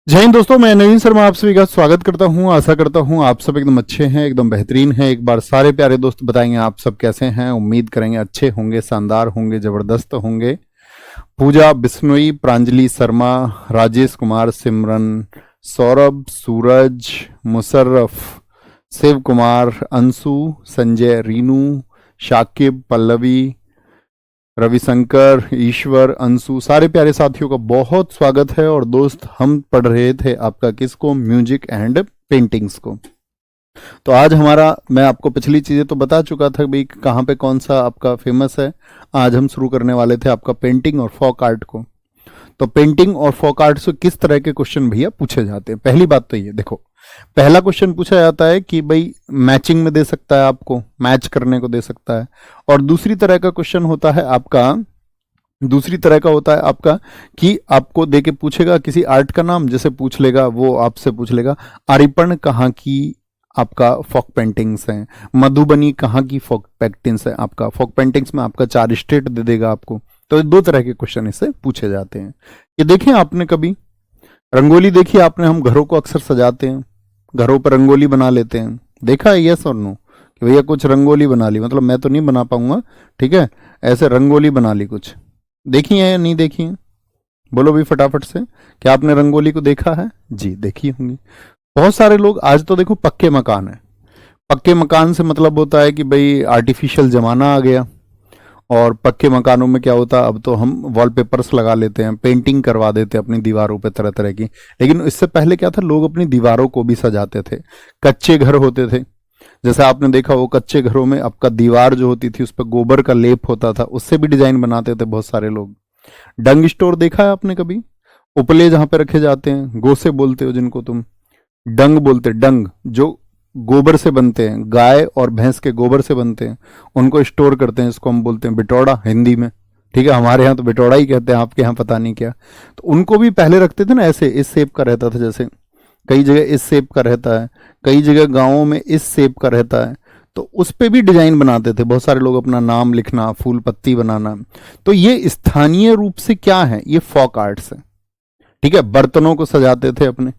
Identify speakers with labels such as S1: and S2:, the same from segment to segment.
S1: जय हिंद दोस्तों, मैं नवीन शर्मा आप सभी का स्वागत करता हूं। आशा करता हूं आप सब एकदम अच्छे हैं, एकदम बेहतरीन हैं। एक बार सारे प्यारे दोस्त बताएंगे आप सब कैसे हैं। उम्मीद करेंगे अच्छे होंगे, शानदार होंगे, जबरदस्त होंगे। पूजा बिश्नोई, प्रांजलि शर्मा, राजेश कुमार, सिमरन, सौरभ, सूरज, मुशर्रफ, शिव कुमार, अंशु, संजय, रीनू, शाकिब, पल्लवी, रविशंकर, ईश्वर, अंशु, सारे प्यारे साथियों का बहुत स्वागत है। और दोस्त, हम पढ़ रहे थे आपका किसको? म्यूजिक एंड पेंटिंग्स को। तो आज मैं आपको पिछली चीजें तो बता चुका था भाई कहाँ पे कौन सा आपका फेमस है। आज हम शुरू करने वाले थे आपका पेंटिंग और फोक आर्ट को। तो पेंटिंग और फोक आर्ट से किस तरह के क्वेश्चन भैया पूछे जाते हैं? पहली बात तो ये देखो, पहला क्वेश्चन पूछा जाता है कि भाई मैचिंग में दे सकता है, आपको मैच करने को दे सकता है। और दूसरी तरह का क्वेश्चन होता है आपका, दूसरी तरह का होता है आपका कि आपको देके पूछेगा किसी आर्ट का नाम, जैसे पूछ लेगा वो आपसे पूछ लेगा आरिपन कहाँ की आपका फोक पेंटिंग्स हैं, मधुबनी कहाँ की फोक पेंटिंग्स है। आपका फोक पेंटिंग्स में आपका 4 स्टेट दे देगा आपको। तो 2 तरह के क्वेश्चन इससे पूछे जाते हैं। ये देखें आपने कभी रंगोली देखी आपने? हम घरों को अक्सर सजाते हैं, घरों पर रंगोली बना लेते हैं। देखा है यस और नो कि भैया कुछ रंगोली बना ली, मतलब मैं तो नहीं बना पाऊंगा, ठीक है, ऐसे रंगोली बना ली कुछ। देखी है या नहीं देखी है? बोलो भी फटाफट से, क्या आपने रंगोली को देखा है? जी देखी होंगी बहुत सारे लोग। आज तो देखो पक्के मकान है, पक्के मकान से मतलब होता है कि भाई आर्टिफिशियल जमाना आ गया। और पक्के मकानों में क्या होता है, अब तो हम वॉलपेपर्स लगा लेते हैं, पेंटिंग करवा देते हैं अपनी दीवारों पे तरह तरह की। लेकिन इससे पहले क्या था, लोग अपनी दीवारों को भी सजाते थे। कच्चे घर होते थे, जैसे आपने देखा वो कच्चे घरों में आपका दीवार जो होती थी उस पर गोबर का लेप होता था, उससे भी डिजाइन बनाते थे बहुत सारे लोग। डंग स्टोर देखा है आपने कभी? उपले जहां पे रखे जाते हैं, गोसे बोलते हो जिनको तुम, डंग बोलते, डंग जो गोबर से बनते हैं, गाय और भैंस के गोबर से बनते हैं, उनको स्टोर करते हैं। इसको हम बोलते हैं बिटौड़ा हिंदी में, ठीक है। हमारे यहाँ तो बिटौड़ा ही कहते हैं, आपके यहाँ पता नहीं क्या। तो उनको भी पहले रखते थे ना, ऐसे इस शेप का रहता था, जैसे कई जगह इस शेप का रहता है, कई जगह गाँवों में इस शेप का रहता है। तो उस पे भी डिजाइन बनाते थे बहुत सारे लोग, अपना नाम लिखना, फूल पत्ती बनाना। तो ये स्थानीय रूप से क्या है, ये फोक आर्ट्स है, ठीक है। बर्तनों को सजाते थे अपने,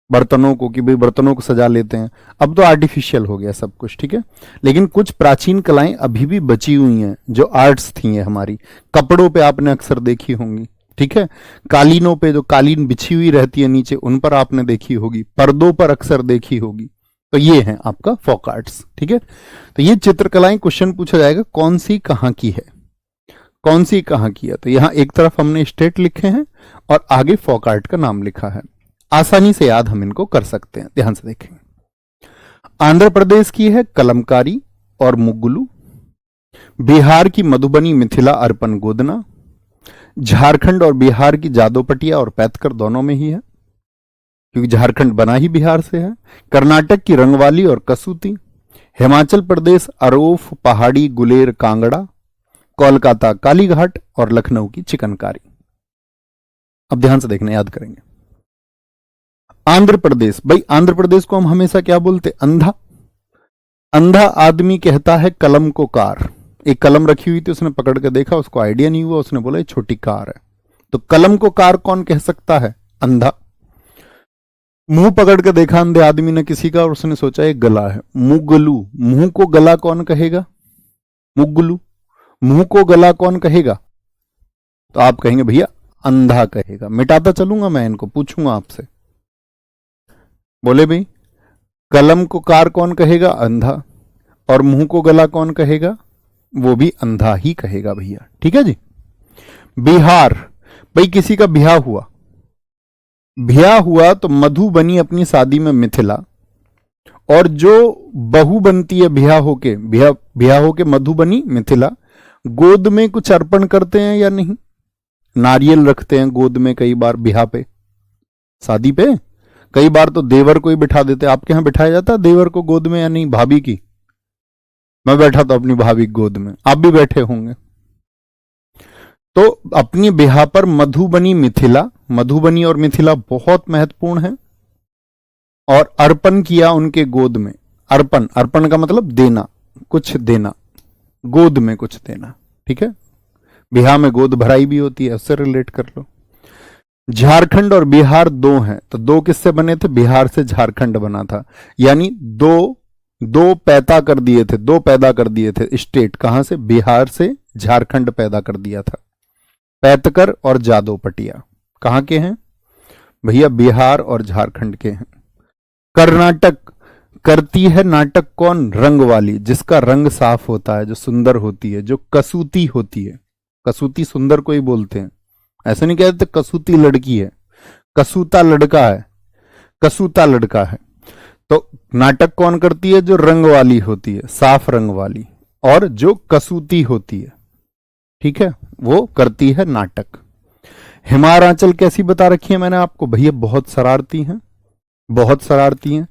S1: बर्तनों को कि भाई बर्तनों को सजा लेते हैं। अब तो आर्टिफिशियल हो गया सब कुछ, ठीक है। लेकिन कुछ प्राचीन कलाएं अभी भी बची हुई हैं जो आर्ट्स थी ये हमारी। कपड़ों पे आपने अक्सर देखी होंगी, ठीक है। कालीनों पे जो कालीन बिछी हुई रहती है नीचे, उन पर आपने देखी होगी, पर्दों पर अक्सर देखी होगी। तो ये है आपका फोक आर्ट्स, ठीक है। तो ये चित्रकलाएं क्वेश्चन पूछा जाएगा कौन सी कहाँ की है, कौन सी कहाँ की है। तो यहां एक तरफ हमने स्टेट लिखे हैं और आगे फोक आर्ट का नाम लिखा है। आसानी से याद हम इनको कर सकते हैं, ध्यान से देखें। आंध्र प्रदेश की है कलमकारी और मुगलू, बिहार की मधुबनी, मिथिला, अर्पण, गोदना, झारखंड और बिहार की जादोपटिया और पैतकर दोनों में ही है, क्योंकि झारखंड बना ही बिहार से है। कर्नाटक की रंगवाली और कसूती, हिमाचल प्रदेश अरोफ, पहाड़ी, गुलेर, कांगड़ा, कोलकाता कालीघाट और लखनऊ की चिकनकारी। अब ध्यान से देखना, याद करेंगे। आंध्र प्रदेश, भाई आंध्र प्रदेश को हम हमेशा क्या बोलते? अंधा। अंधा आदमी कहता है कलम को कार। एक कलम रखी हुई थी, उसने पकड़ के देखा, उसको आइडिया नहीं हुआ, उसने बोला ये छोटी कार है। तो कलम को कार कौन कह सकता है? अंधा। मुंह पकड़ के देखा अंधे आदमी ने किसी का और उसने सोचा ये गला है, मुगलू। मुंह को गला कौन कहेगा? मुगलू। मुंह को गला कौन कहेगा? तो आप कहेंगे भैया अंधा कहेगा। मिटाता चलूंगा मैं इनको, पूछूंगा आपसे। बोले भाई कलम को कार कौन कहेगा? अंधा। और मुंह को गला कौन कहेगा? वो भी अंधा ही कहेगा भैया, ठीक है जी। बिहार, भाई किसी का ब्याह हुआ, ब्याह हुआ तो मधु बनी अपनी शादी में मिथिला, और जो बहू बनती है ब्याह होके मधु बनी मिथिला। गोद में कुछ अर्पण करते हैं या नहीं? नारियल रखते हैं गोद में कई बार ब्याह पे, शादी पे। कई बार तो देवर को ही बिठा देते। आपके यहां बिठाया जाता है देवर को गोद में या नहीं? भाभी की, मैं बैठा था अपनी भाभी की गोद में, आप भी बैठे होंगे। तो अपनी ब्याह पर मधुबनी मिथिला, मधुबनी और मिथिला बहुत महत्वपूर्ण है। और अर्पण किया उनके गोद में। अर्पण, अर्पण का मतलब देना, कुछ देना, गोद में कुछ देना, ठीक है। ब्याह में गोद भराई भी होती है, उससे रिलेट कर लो। झारखंड और बिहार दो हैं, तो दो किससे बने थे? बिहार से झारखंड बना था। यानी दो दो पैदा कर दिए थे, दो पैदा कर दिए थे स्टेट। कहां से? बिहार से झारखंड पैदा कर दिया था। पैतकर और जादव पटिया कहां के हैं भैया? बिहार और झारखंड के हैं। कर्नाटक करती है नाटक कौन? रंग वाली, जिसका रंग साफ होता है, जो सुंदर होती है, जो कसूती होती है। कसूती सुंदर को ही बोलते हैं, ऐसे नहीं कहते कसूती लड़की है, कसूता लड़का है, कसूता लड़का है। तो नाटक कौन करती है? जो रंग वाली होती है, साफ रंग वाली, और जो कसूती होती है, ठीक है, वो करती है नाटक। हिमाचल कैसी बता रखी है मैंने आपको? भैया बहुत शरारती हैं, बहुत शरारती हैं।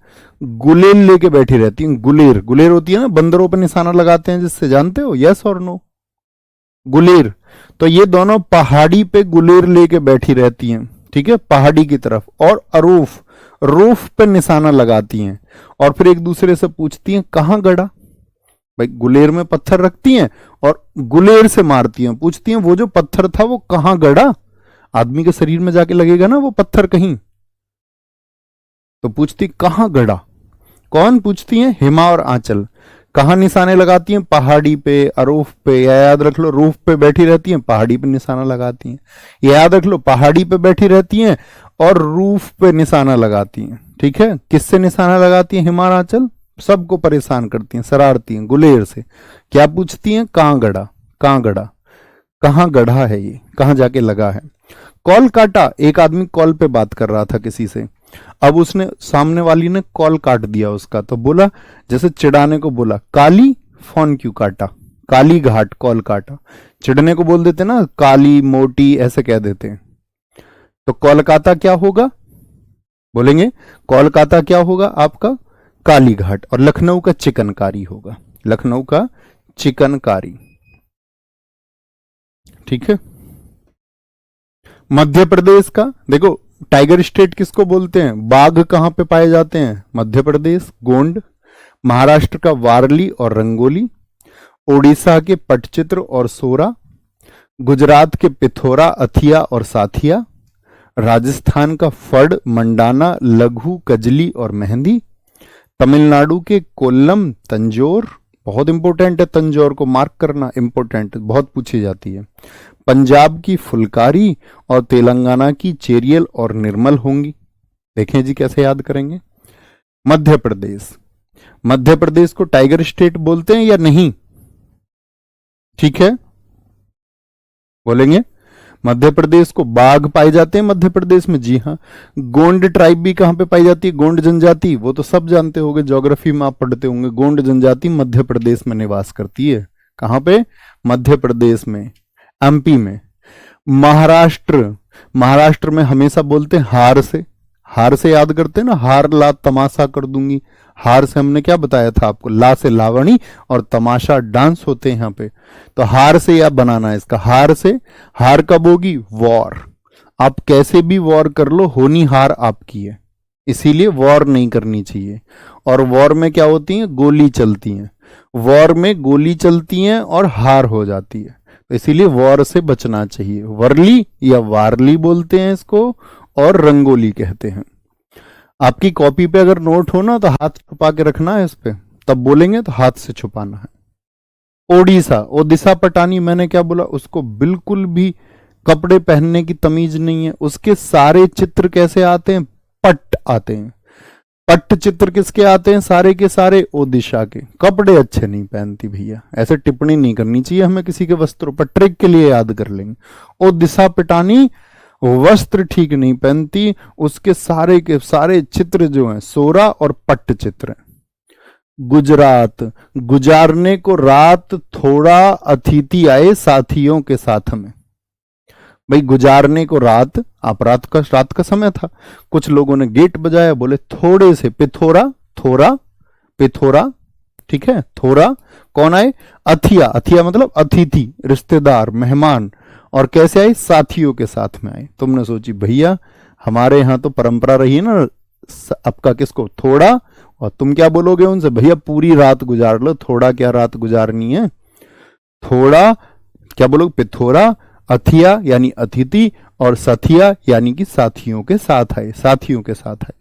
S1: गुलेल लेके बैठी रहती हैं। गुलेर, गुलेर होती है ना, बंदरों पर निशाना लगाते हैं जिससे, जानते हो? यस और नो? गुलेर। तो ये दोनों पहाड़ी पे गुलेर लेके बैठी रहती हैं, ठीक है, पहाड़ी की तरफ। और अरूफ, रूफ पे निशाना लगाती हैं, और फिर एक दूसरे से पूछती हैं कहां गड़ा। भाई गुलेर में पत्थर रखती हैं और गुलेर से मारती हैं, पूछती हैं वो जो पत्थर था वो कहां गड़ा। आदमी के शरीर में जाके लगेगा ना वो पत्थर कहीं, तो पूछती कहां गड़ा। कौन पूछती हैं? हिमा और आंचल। कहां निशाने लगाती हैं? पहाड़ी पे, अरूफ पे, या याद रख लो रूफ पे बैठी रहती हैं, पहाड़ी पे निशाना लगाती हैं। याद रख लो पहाड़ी पे बैठी रहती हैं और रूफ पे निशाना लगाती हैं, ठीक है। किससे निशाना लगाती हैं? हिमा और आंचल सबको परेशान करती हैं, शरारती हैं गुलेर से। क्या पूछती हैं? कहां गड़ा, कहां गड़ा, कहां गढ़ा है ये, कहां जाके लगा है। कॉल काटा, एक आदमी कॉल पे बात कर रहा था किसी से, अब उसने, सामने वाली ने कॉल काट दिया उसका, तो बोला, जैसे चिढ़ाने को बोला, काली फोन क्यों काटा, काली घाट कॉल काटा। चिढ़ने को बोल देते ना, काली मोटी ऐसे कह देते हैं। तो कोलकाता क्या होगा? बोलेंगे कोलकाता क्या होगा आपका? काली घाट। और लखनऊ का चिकनकारी होगा, लखनऊ का चिकनकारी, ठीक है। मध्य प्रदेश का देखो, टाइगर स्टेट किसको बोलते हैं? बाघ कहां पे पाए जाते हैं? मध्य प्रदेश, गोंड। महाराष्ट्र का वारली और रंगोली। ओडिशा के पटचित्र और सोरा। गुजरात के पिथौरा, अथिया और साथिया। राजस्थान का फड़, मंडाना, लघु, कजली और मेहंदी। तमिलनाडु के कोल्लम, तंजौर, बहुत इंपॉर्टेंट है, तंजौर को मार्क करना, इंपॉर्टेंट, बहुत पूछी जाती है। पंजाब की फुलकारी और तेलंगाना की चेरियल और निर्मल होंगी। देखें जी कैसे याद करेंगे। मध्य प्रदेश, मध्य प्रदेश को टाइगर स्टेट बोलते हैं या नहीं? ठीक है, बोलेंगे मध्य प्रदेश को बाघ पाए जाते हैं मध्य प्रदेश में, जी हाँ। गोंड ट्राइब भी कहां पे पाई जाती है? गोंड जनजाति, वो तो सब जानते होंगे, ज्योग्राफी में आप पढ़ते होंगे। गोंड जनजाति मध्य प्रदेश में निवास करती है। कहां पे? मध्य प्रदेश में, एमपी में। महाराष्ट्र, महाराष्ट्र में हमेशा बोलते हैं हार से, हार से याद करते हैं ना, हार ला तमाशा कर दूंगी। हार से हमने क्या बताया था आपको? ला से लावणी और तमाशा डांस होते हैं यहाँ पे, तो हार से या बनाना है इसका, हार से। हार कब होगी? वॉर। आप कैसे भी वॉर कर लो, होनी हार आपकी है, इसीलिए वॉर नहीं करनी चाहिए। और वॉर में क्या होती है? गोली चलती है, वॉर में गोली चलती है और हार हो जाती है, तो इसीलिए वॉर से बचना चाहिए। वर्ली या वारली बोलते हैं इसको, और रंगोली कहते हैं। आपकी कॉपी पे अगर नोट हो ना तो हाथ छुपा के रखना है इस पे, तब बोलेंगे तो हाथ से छुपाना है। ओडिशा, ओडिशा पटानी, मैंने क्या बोला? उसको बिल्कुल भी कपड़े पहनने की तमीज नहीं है। उसके सारे चित्र कैसे आते हैं? पट आते हैं। पट चित्र किसके आते हैं? सारे के सारे ओडिशा के। कपड़े अच्छे नहीं पहनती भैया, ऐसे टिप्पणी नहीं करनी चाहिए हमें किसी के वस्त्रों पर, ट्रिक के लिए याद कर लेंगे। ओडिशा पटानी वस्त्र ठीक नहीं पहनती, उसके सारे के सारे चित्र जो हैं सोरा और पट्ट चित्र हैं। गुजरात, गुजारने को रात, थोड़ा अतिथि आए साथियों के साथ में। भाई गुजारने को रात, आप रात का समय था, कुछ लोगों ने गेट बजाया, बोले थोड़े से, पिथौरा, थोड़ा, पिथौरा, ठीक है, थोड़ा। कौन आए? अथिया, अथिया मतलब अतिथि, रिश्तेदार, मेहमान। और कैसे आए? साथियों के साथ में आए। तुमने सोची भैया हमारे यहां तो परंपरा रही है ना, आपका किसको? थोड़ा। और तुम क्या बोलोगे उनसे? भैया पूरी रात गुजार लो, थोड़ा क्या रात गुजारनी है। थोड़ा क्या बोलोगे? पिथौरा, अथिया यानी अतिथि, और सथिया यानी कि साथियों के साथ आए, साथियों के साथ आए।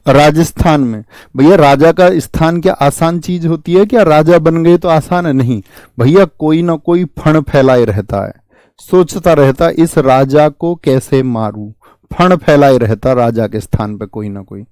S1: राजस्थान में भैया राजा का स्थान क्या आसान चीज होती है क्या? राजा बन गए तो आसान है? नहीं भैया, कोई ना कोई फण फैलाए रहता है, सोचता रहता इस राजा को कैसे मारूं, फण फैलाए रहता राजा के स्थान पे कोई ना कोई।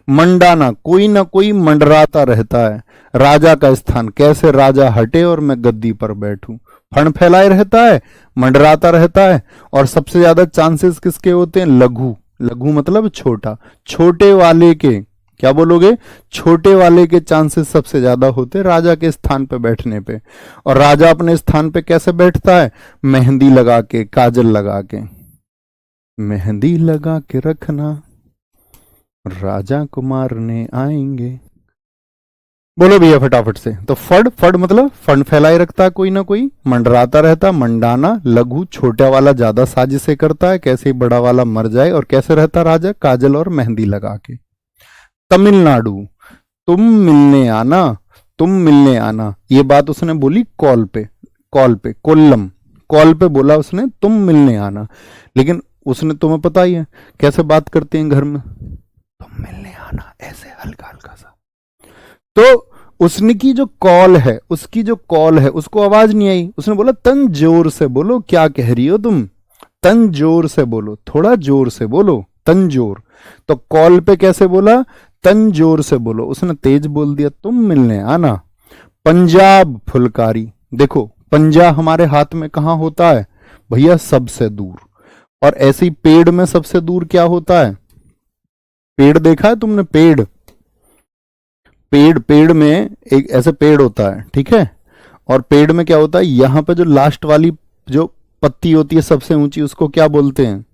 S1: मंडाना, कोई ना कोई मंडराता रहता है राजा का स्थान, कैसे राजा हटे और मैं गद्दी पर बैठूं, फण फैलाए रहता है, मंडराता रहता है। और सबसे ज्यादा चांसेस किसके होते हैं? लघु, लघु मतलब छोटा, छोटे वाले के, क्या बोलोगे? छोटे वाले के चांसेस सबसे ज्यादा होते राजा के स्थान पे बैठने पे। और राजा अपने स्थान पे कैसे बैठता है? मेहंदी लगा के, काजल लगा के, मेहंदी लगा के रखना राजा को मारने आएंगे। बोलो भैया फटाफट से। तो फड़, फड़ मतलब फंड फैलाए रखता है कोई ना कोई, मंडराता रहता, मंडाना लघु, छोटा वाला ज्यादा साजिशें करता है कैसे ही बड़ा वाला मर जाए, और कैसे रहता राजा? काजल और मेहंदी लगा के। तमिलनाडु, तुम मिलने आना, तुम मिलने आना, ये बात उसने बोली कॉल पे, कॉल पे, कोल्लम, कॉल पे बोला उसने तुम मिलने आना। लेकिन उसने, तुम्हें पता ही है कैसे बात करते हैं घर में, तुम मिलने आना, ऐसे हल्का हल्का सा। तो उसने की जो कॉल है, उसकी जो कॉल है उसको आवाज नहीं आई, उसने बोला तन जोर से बोलो, क्या कह रही हो तुम, तन जोर से बोलो, थोड़ा जोर से बोलो, तन जोर। तो कॉल पे कैसे बोला? तन जोर से बोलो, उसने तेज बोल दिया, तुम मिलने आना। पंजाब फुलकारी, देखो पंजा हमारे हाथ में कहां होता है भैया? सबसे दूर। और ऐसे ही पेड़ में सबसे दूर क्या होता है? पेड़ देखा है तुमने? पेड़, पेड़, पेड़ में एक ऐसे पेड़ होता है, ठीक है, और पेड़ में क्या होता है? यहां पे जो लास्ट वाली जो पत्ती होती है सबसे ऊंची, उसको क्या बोलते हैं?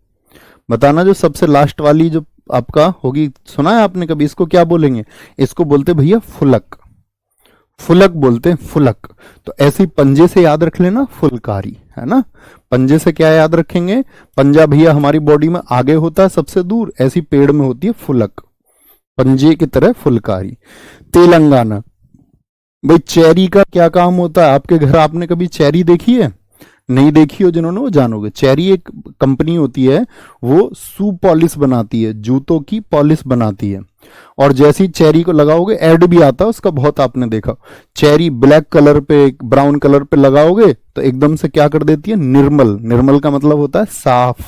S1: बताना, जो सबसे लास्ट वाली जो आपका होगी, सुना है आपने कभी? इसको क्या बोलेंगे? इसको बोलते भैया फुलक, फुलक बोलते हैं, फुलक। तो ऐसे ही पंजे से याद रख लेना फुलकारी, है ना? पंजे से क्या याद रखेंगे? पंजा भैया हमारी बॉडी में आगे होता है सबसे दूर, ऐसी पेड़ में होती है फुलक, पंजे की तरह फुलकारी। तेलंगाना, भाई चेरी का क्या काम होता है आपके घर? आपने कभी चेरी देखी है? नहीं देखी हो जिन्होंने, वो जानोगे। चेरी एक कंपनी होती है, वो शू पॉलिश बनाती है, जूतों की पॉलिश बनाती है। और जैसे ही चेरी को लगाओगे, एड भी आता है उसका बहुत, आपने देखा, चेरी ब्लैक कलर पे, ब्राउन कलर पे लगाओगे तो एकदम से क्या कर देती है? निर्मल, निर्मल का मतलब होता है साफ,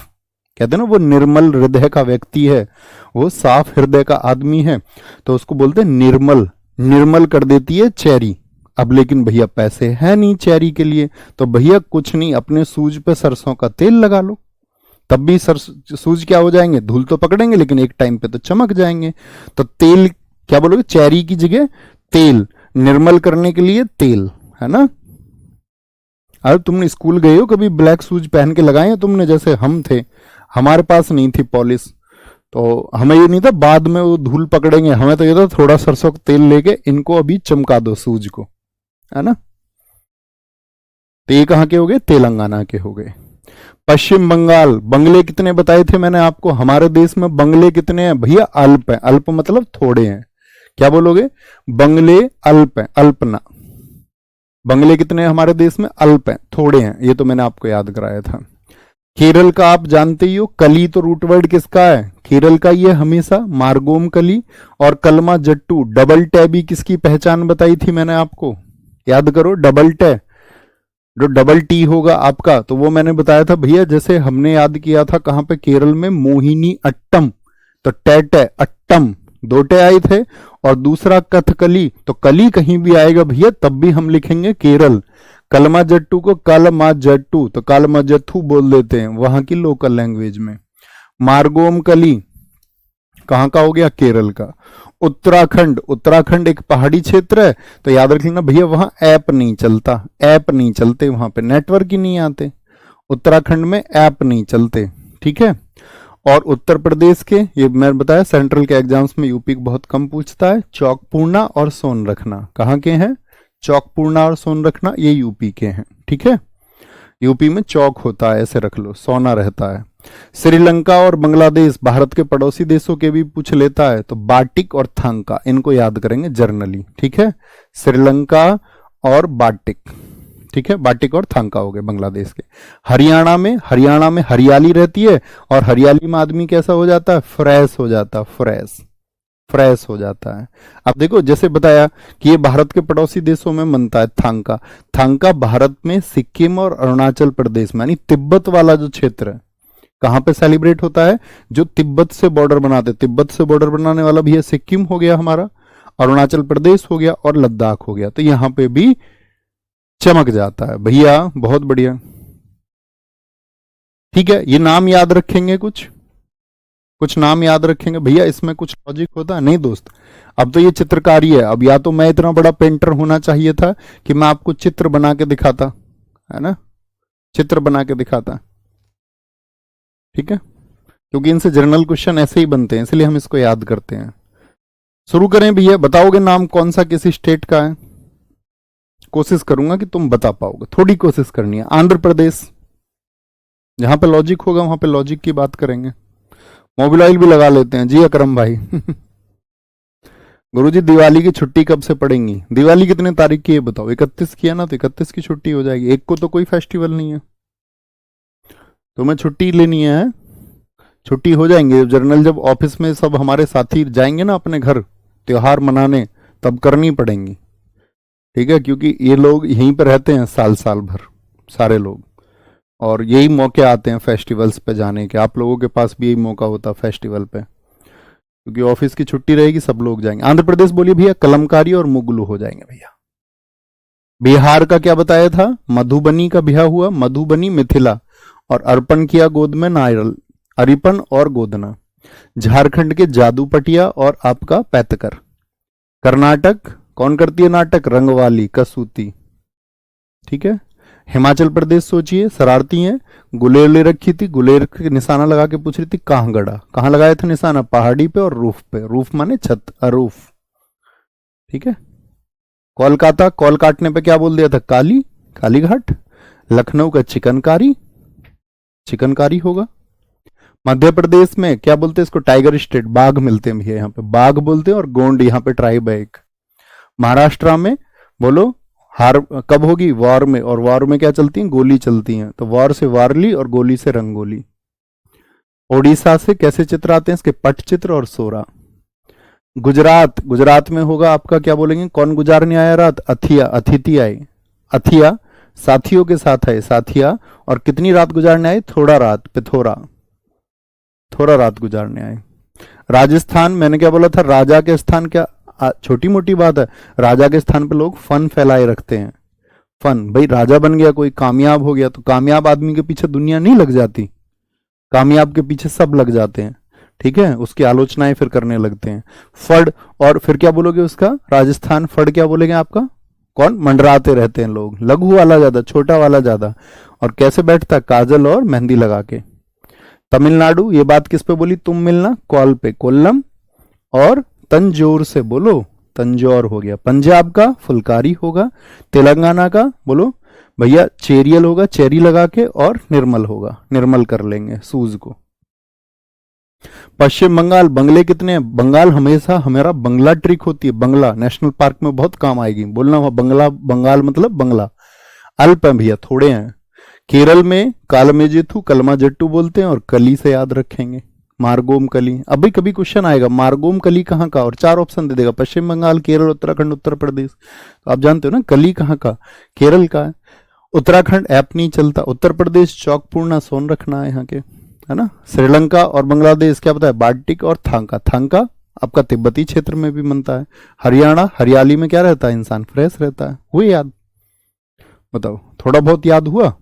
S1: कहते हैं ना वो निर्मल हृदय का व्यक्ति है, वो साफ हृदय का आदमी है, तो उसको बोलते हैं निर्मल, निर्मल कर देती है चेरी। अब लेकिन भैया पैसे है नहीं चेरी के लिए, तो भैया कुछ नहीं, अपने सूज पे सरसों का तेल लगा लो, तब भी सूज क्या हो जाएंगे? धूल तो पकड़ेंगे लेकिन एक टाइम पे तो चमक जाएंगे। तो तेल, क्या बोलोगे? चेरी की जगह तेल, निर्मल करने के लिए तेल, है ना? अरे तुमने स्कूल गए हो कभी ब्लैक शूज पहन के लगाए हैं तुमने? जैसे हम थे, हमारे पास नहीं थी पॉलिश, तो हमें ये नहीं था बाद में वो धूल पकड़ेंगे, हमें तो ये था थोड़ा सरसों का तेल लेके इनको अभी चमका दो सूज को, है ना? तो ये कहां के हो गए? तेलंगाना के हो गए। पश्चिम बंगाल, बंगले कितने बताए थे मैंने आपको? हमारे देश में बंगले कितने हैं भैया? अल्प है, अल्प मतलब थोड़े हैं। क्या बोलोगे? बंगले अल्प है, अल्पना। बंगले कितने हैं हमारे देश में? अल्प हैं, थोड़े हैं, ये तो मैंने आपको याद कराया था। केरल का आप जानते ही हो, कली तो रूट वर्ड किसका है? केरल का ये हमेशा, मार्गोम कली। और कलमा जट्टू, डबल टैबी किसकी पहचान बताई थी मैंने आपको? याद करो, डबल टै, जो डबल टी होगा आपका, तो वो मैंने बताया था भैया, जैसे हमने याद किया था कहां पे? केरल में मोहिनी अट्टम, तो टे अट्टम, दो टे आए थे। और दूसरा कथकली, तो कली कहीं भी आएगा भैया तब भी हम लिखेंगे केरल। कलमा जट्टू को कलमा जट्टू, तो कलमा जत्थू बोल देते हैं वहां की लोकल लैंग्वेज में। मार्गोम कली कहां का हो गया? केरल का। उत्तराखंड, उत्तराखंड एक पहाड़ी क्षेत्र है, तो याद रख लेना भैया वहां ऐप नहीं चलता, ऐप नहीं चलते, वहां पे नेटवर्क ही नहीं आते, उत्तराखंड में ऐप नहीं चलते, ठीक है। और उत्तर प्रदेश के, ये मैंने बताया सेंट्रल के एग्जाम्स में यूपी को बहुत कम पूछता है, चौकपूर्णा और सोनरखना कहाँ के हैं? चौकपूर्णा और सोनरखना ये यूपी के हैं, ठीक है। यूपी में चौक होता है, ऐसे रख लो, सोना रहता है। श्रीलंका और बांग्लादेश भारत के पड़ोसी देशों के भी पूछ लेता है, तो बाटिक और थांका इनको याद करेंगे जर्नली, ठीक है। श्रीलंका और बाटिक, ठीक है, बाटिक और थांका हो गए बांग्लादेश के। हरियाणा में हरियाली रहती है, और हरियाली में आदमी कैसा हो जाता है, फ्रेश हो जाता है, फ्रेश हो जाता है। अब देखो जैसे बताया कि ये भारत के पड़ोसी देशों में बनता है थांका। थांका भारत में सिक्किम और अरुणाचल प्रदेश में, यानी तिब्बत वाला जो क्षेत्र है, कहां पे सेलिब्रेट होता है, जो तिब्बत से बॉर्डर बनाते, तिब्बत से बॉर्डर बनाने वाला भी है, सिक्किम हो गया हमारा, अरुणाचल प्रदेश हो गया और लद्दाख हो गया, तो यहां पे भी चमक जाता है भैया। बहुत बढ़िया, ठीक है। ये नाम याद रखेंगे, कुछ नाम याद रखेंगे भैया, इसमें कुछ लॉजिक होता है नहीं दोस्त। अब तो ये चित्रकारी है, अब या तो मैं इतना बड़ा पेंटर होना चाहिए था कि मैं आपको चित्र बना के दिखाता, है ना, चित्र बना के दिखाता, ठीक है, क्योंकि इनसे जनरल क्वेश्चन ऐसे ही बनते हैं, इसलिए हम इसको याद करते हैं। शुरू करें भैया, बताओगे नाम कौन सा किसी स्टेट का है? कोशिश करूंगा कि तुम बता पाओगे, थोड़ी कोशिश करनी है। आंध्र प्रदेश, जहां पे लॉजिक होगा वहां पे लॉजिक की बात करेंगे। मोबाइल ऑयल भी लगा लेते हैं जी अकरम भाई। गुरुजी दिवाली की छुट्टी कब से पड़ेंगी? दिवाली कितने तारीख की है बताओ? 31 की है ना, तो 31 की छुट्टी हो जाएगी। एक को तो कोई फेस्टिवल नहीं है, तुम्हें छुट्टी लेनी है, छुट्टी हो जाएंगे जर्नल, जब ऑफिस में सब हमारे साथी जाएंगे ना अपने घर त्योहार मनाने, तब करनी पड़ेंगी, ठीक है, क्योंकि ये लोग यहीं पर रहते हैं साल साल भर सारे लोग, और यही मौके आते हैं फेस्टिवल्स पे जाने के। आप लोगों के पास भी यही मौका होता है फेस्टिवल पे, क्योंकि ऑफिस की छुट्टी रहेगी, सब लोग जाएंगे। आंध्र प्रदेश बोलिए भैया, कलमकारी और मुगलू हो जाएंगे भैया। बिहार का क्या बताया था? मधुबनी का ब्याह हुआ, मधुबनी मिथिला, और अर्पण किया गोद में नारियल, अरिपन और गोदना। झारखंड के जादूपटिया और आपका पैतकर। कर्नाटक कौन करती है नाटक? रंगवाली, कसूती, ठीक है। हिमाचल प्रदेश सोचिए, शरारती हैं, गुलेर ले रखी थी, गुलेर के निशाना लगा के पूछ रही थी कहां गड़ा, कहां लगाया था निशाना? पहाड़ी पे और रूफ पे, रूफ माने छत, अरूफ, ठीक है। कोलकाता, कॉल काटने पे क्या बोल दिया था? काली, कालीघाट। लखनऊ का चिकनकारी, चिकनकारी होगा। मध्य प्रदेश में क्या बोलते हैं इसको? टाइगर स्टेट, बाघ मिलते हैं भैया यहाँ पे, बाघ बोलते हैं, और गोंड यहाँ पे ट्राइब है एक। महाराष्ट्र में बोलो हार कब होगी? वॉर में, और वॉर में क्या चलती है? गोली चलती है, तो वॉर से वारली और गोली से रंगोली। ओडिशा से कैसे चित्र आते हैं इसके? पट चित्र और सोरा। गुजरात, गुजरात में होगा आपका क्या बोलेंगे? कौन गुजारने आया रात? अथिया, अतिथि आए, अथिया साथियों के साथ आए, साथिया, और कितनी रात गुजारने आए? थोड़ा रात, पिथोरा, थोड़ा रात गुजारने आए। राजस्थान, मैंने क्या बोला था? राजा के स्थान, क्या छोटी मोटी बात है, राजा के स्थान पे लोग फन फैलाए रखते हैं। फन, भाई राजा बन गया कोई, कामयाब हो गया, तो कामयाब आदमी के पीछे दुनिया नहीं लग जाती, कामयाब के पीछे सब लग जाते हैं, ठीक है, उसकी आलोचनाएं फिर करने लगते हैं। फड़, और फिर क्या बोलोगे उसका? राजस्थान फड़ क्या बोलेंगे आपका? कौन? मंडराते रहते हैं लोग, लघु वाला ज्यादा, छोटा वाला ज्यादा। और कैसे बैठता? काजल और मेहंदी लगा के। तमिलनाडु, ये बात किस पे बोली? तुम मिलना, कॉल पे, कोल्लम, और तंजौर से बोलो, तंजौर हो गया। पंजाब का फुलकारी होगा। तेलंगाना का बोलो भैया चेरियल होगा, चेरी लगा के, और निर्मल होगा, निर्मल कर लेंगे सूज को। पश्चिम बंगाल, बंगले कितने हैं? बंगाल हमेशा हमारा बंगला ट्रिक होती है, बंगला नेशनल पार्क में बहुत काम आएगी, बोलना हुआ बंगला, बंगाल मतलब बंगला। अल्प है भैया, थोड़े हैं। केरल में कालमेजेथु, कलमा जट्टू बोलते हैं, और कली से याद रखेंगे, मार्गोम कली। अभी कभी क्वेश्चन आएगा मार्गोम कली कहाँ का, और 4 ऑप्शन दे देगा, पश्चिम बंगाल, केरल, उत्तराखंड, उत्तर प्रदेश। तो आप जानते हो ना कली कहाँ का? केरल का है। उत्तराखंड ऐप नहीं चलता। उत्तर प्रदेश चौकपूर्णा, सोन रखना है यहाँ के, है ना। श्रीलंका और बांग्लादेश क्या बताया? बाल्टिक और थांका। थांका आपका तिब्बती क्षेत्र में भी बनता है। हरियाणा, हरियाली में क्या रहता है? इंसान फ्रेश रहता है। हुए याद? बताओ, थोड़ा बहुत याद हुआ?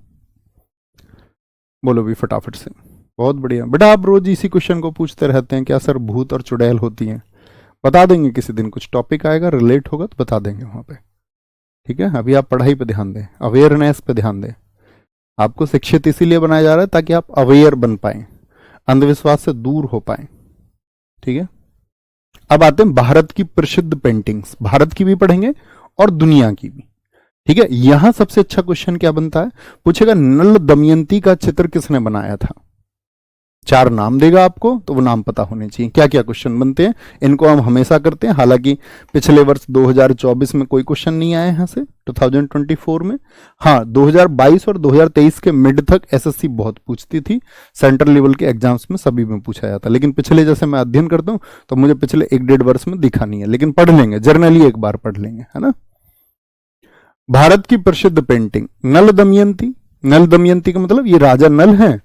S1: बोलो भी फटाफट से। बहुत बढ़िया बेटा, आप रोज इसी क्वेश्चन को पूछते रहते हैं क्या सर भूत और चुड़ैल होती हैं? बता देंगे किसी दिन, कुछ टॉपिक आएगा रिलेट होगा तो बता देंगे वहां पे, ठीक है। अभी आप पढ़ाई पे ध्यान दें, अवेयरनेस पे ध्यान दें। आपको शिक्षित इसीलिए बनाया जा रहा है ताकि आप अवेयर बन पाए, अंधविश्वास से दूर हो पाए, ठीक है। अब आते हैं भारत की प्रसिद्ध पेंटिंग्स, भारत की भी पढ़ेंगे और दुनिया की भी, ठीक है। यहां सबसे अच्छा क्वेश्चन क्या बनता है? पूछेगा नल दमयंती का चित्र किसने बनाया था? 4 नाम देगा आपको, तो वो नाम पता होने चाहिए। क्या क्या क्वेश्चन बनते हैं, इनको हम हमेशा करते हैं। हालांकि पिछले वर्ष 2024 में कोई क्वेश्चन नहीं आए यहाँ से 2024 में। हाँ, 2022 और 2023 के मिड तक एसएससी बहुत पूछती थी, सेंट्रल लेवल के एग्जाम्स में सभी में पूछा जाता। लेकिन पिछले जैसे मैं अध्ययन करता हूँ तो मुझे पिछले 1-1.5 वर्ष में दिखा नहीं है, लेकिन पढ़ लेंगे, जर्नली एक बार पढ़ लेंगे, है ना। भारत की प्रसिद्ध पेंटिंग नल दमयंती। नल दमयंती का मतलब ये राजा नल हैं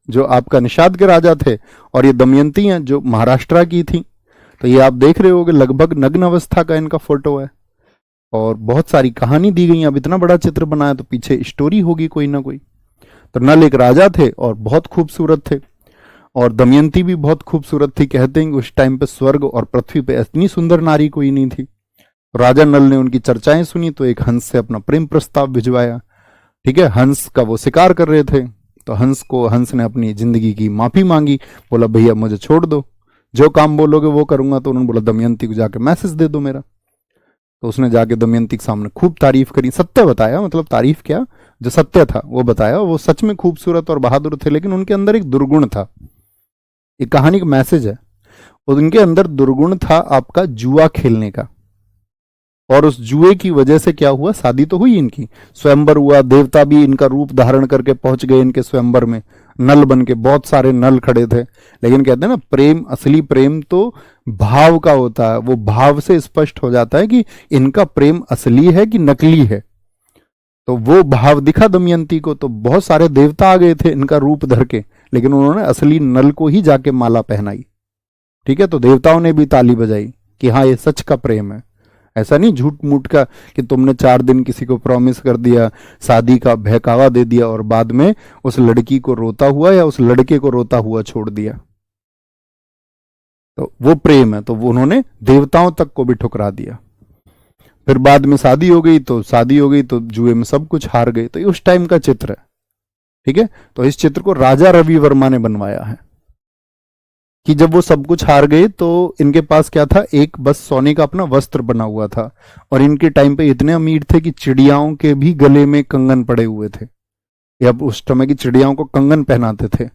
S1: जो आपका निषाद के राजा थे, और ये दमयंती हैं जो महाराष्ट्र की थी। तो ये आप देख रहे होगे लगभग नग्न अवस्था का इनका फोटो है, और बहुत सारी कहानी दी गई। अब इतना बड़ा चित्र बनाया तो पीछे स्टोरी होगी कोई ना कोई। तो नल एक राजा थे और बहुत खूबसूरत थे, और दमयंती भी बहुत खूबसूरत थी। कहते हैं उस टाइम पे स्वर्ग और पृथ्वी पे इतनी सुंदर नारी कोई नहीं थी। राजा नल ने उनकी चर्चाएं सुनी तो एक हंस से अपना प्रेम प्रस्ताव भिजवाया। ठीक है, हंस का वो शिकार कर रहे थे, तो हंस ने अपनी जिंदगी की माफी मांगी, बोला भैया मुझे छोड़ दो, जो काम बोलोगे वो करूंगा। तो उन्होंने बोला दमयंती को जाके मैसेज दे दो मेरा। तो उसने जाके दमयंती के सामने खूब तारीफ करी, सत्य बताया, मतलब तारीफ क्या, जो सत्य था वो बताया। वो सच में खूबसूरत और बहादुर थे, लेकिन उनके अंदर एक दुर्गुण था। ये कहानी का मैसेज है, उनके अंदर दुर्गुण था आपका जुआ खेलने का। और उस जुए की वजह से क्या हुआ, शादी तो हुई इनकी, स्वयंवर हुआ, देवता भी इनका रूप धारण करके पहुंच गए इनके स्वयंवर में, नल बन के, बहुत सारे नल खड़े थे। लेकिन कहते हैं ना, प्रेम, असली प्रेम तो भाव का होता है। वो भाव से स्पष्ट हो जाता है कि इनका प्रेम असली है कि नकली है। तो वो भाव दिखा दमयंती को, तो बहुत सारे देवता आ गए थे इनका रूप धर के, लेकिन उन्होंने असली नल को ही जाके माला पहनाई। ठीक है, तो देवताओं ने भी ताली बजाई कि हाँ ये सच का प्रेम है, ऐसा नहीं झूठ मूठ का कि तुमने 4 दिन किसी को प्रॉमिस कर दिया, शादी का बहकावा दे दिया और बाद में उस लड़की को रोता हुआ या उस लड़के को रोता हुआ छोड़ दिया। तो वो प्रेम है। तो वो उन्होंने देवताओं तक को भी ठुकरा दिया। फिर बाद में शादी हो गई तो जुए में सब कुछ हार गए। तो ये उस टाइम का चित्र है। ठीक है, तो इस चित्र को राजा रवि वर्मा ने बनवाया है कि जब वो सब कुछ हार गए तो इनके पास क्या था, एक बस सोने का अपना वस्त्र बना हुआ था। और इनके टाइम पे इतने अमीर थे कि चिड़ियाओं के भी गले में कंगन पड़े हुए थे। या उस समय की चिड़ियाओं को कंगन पहनाते थे,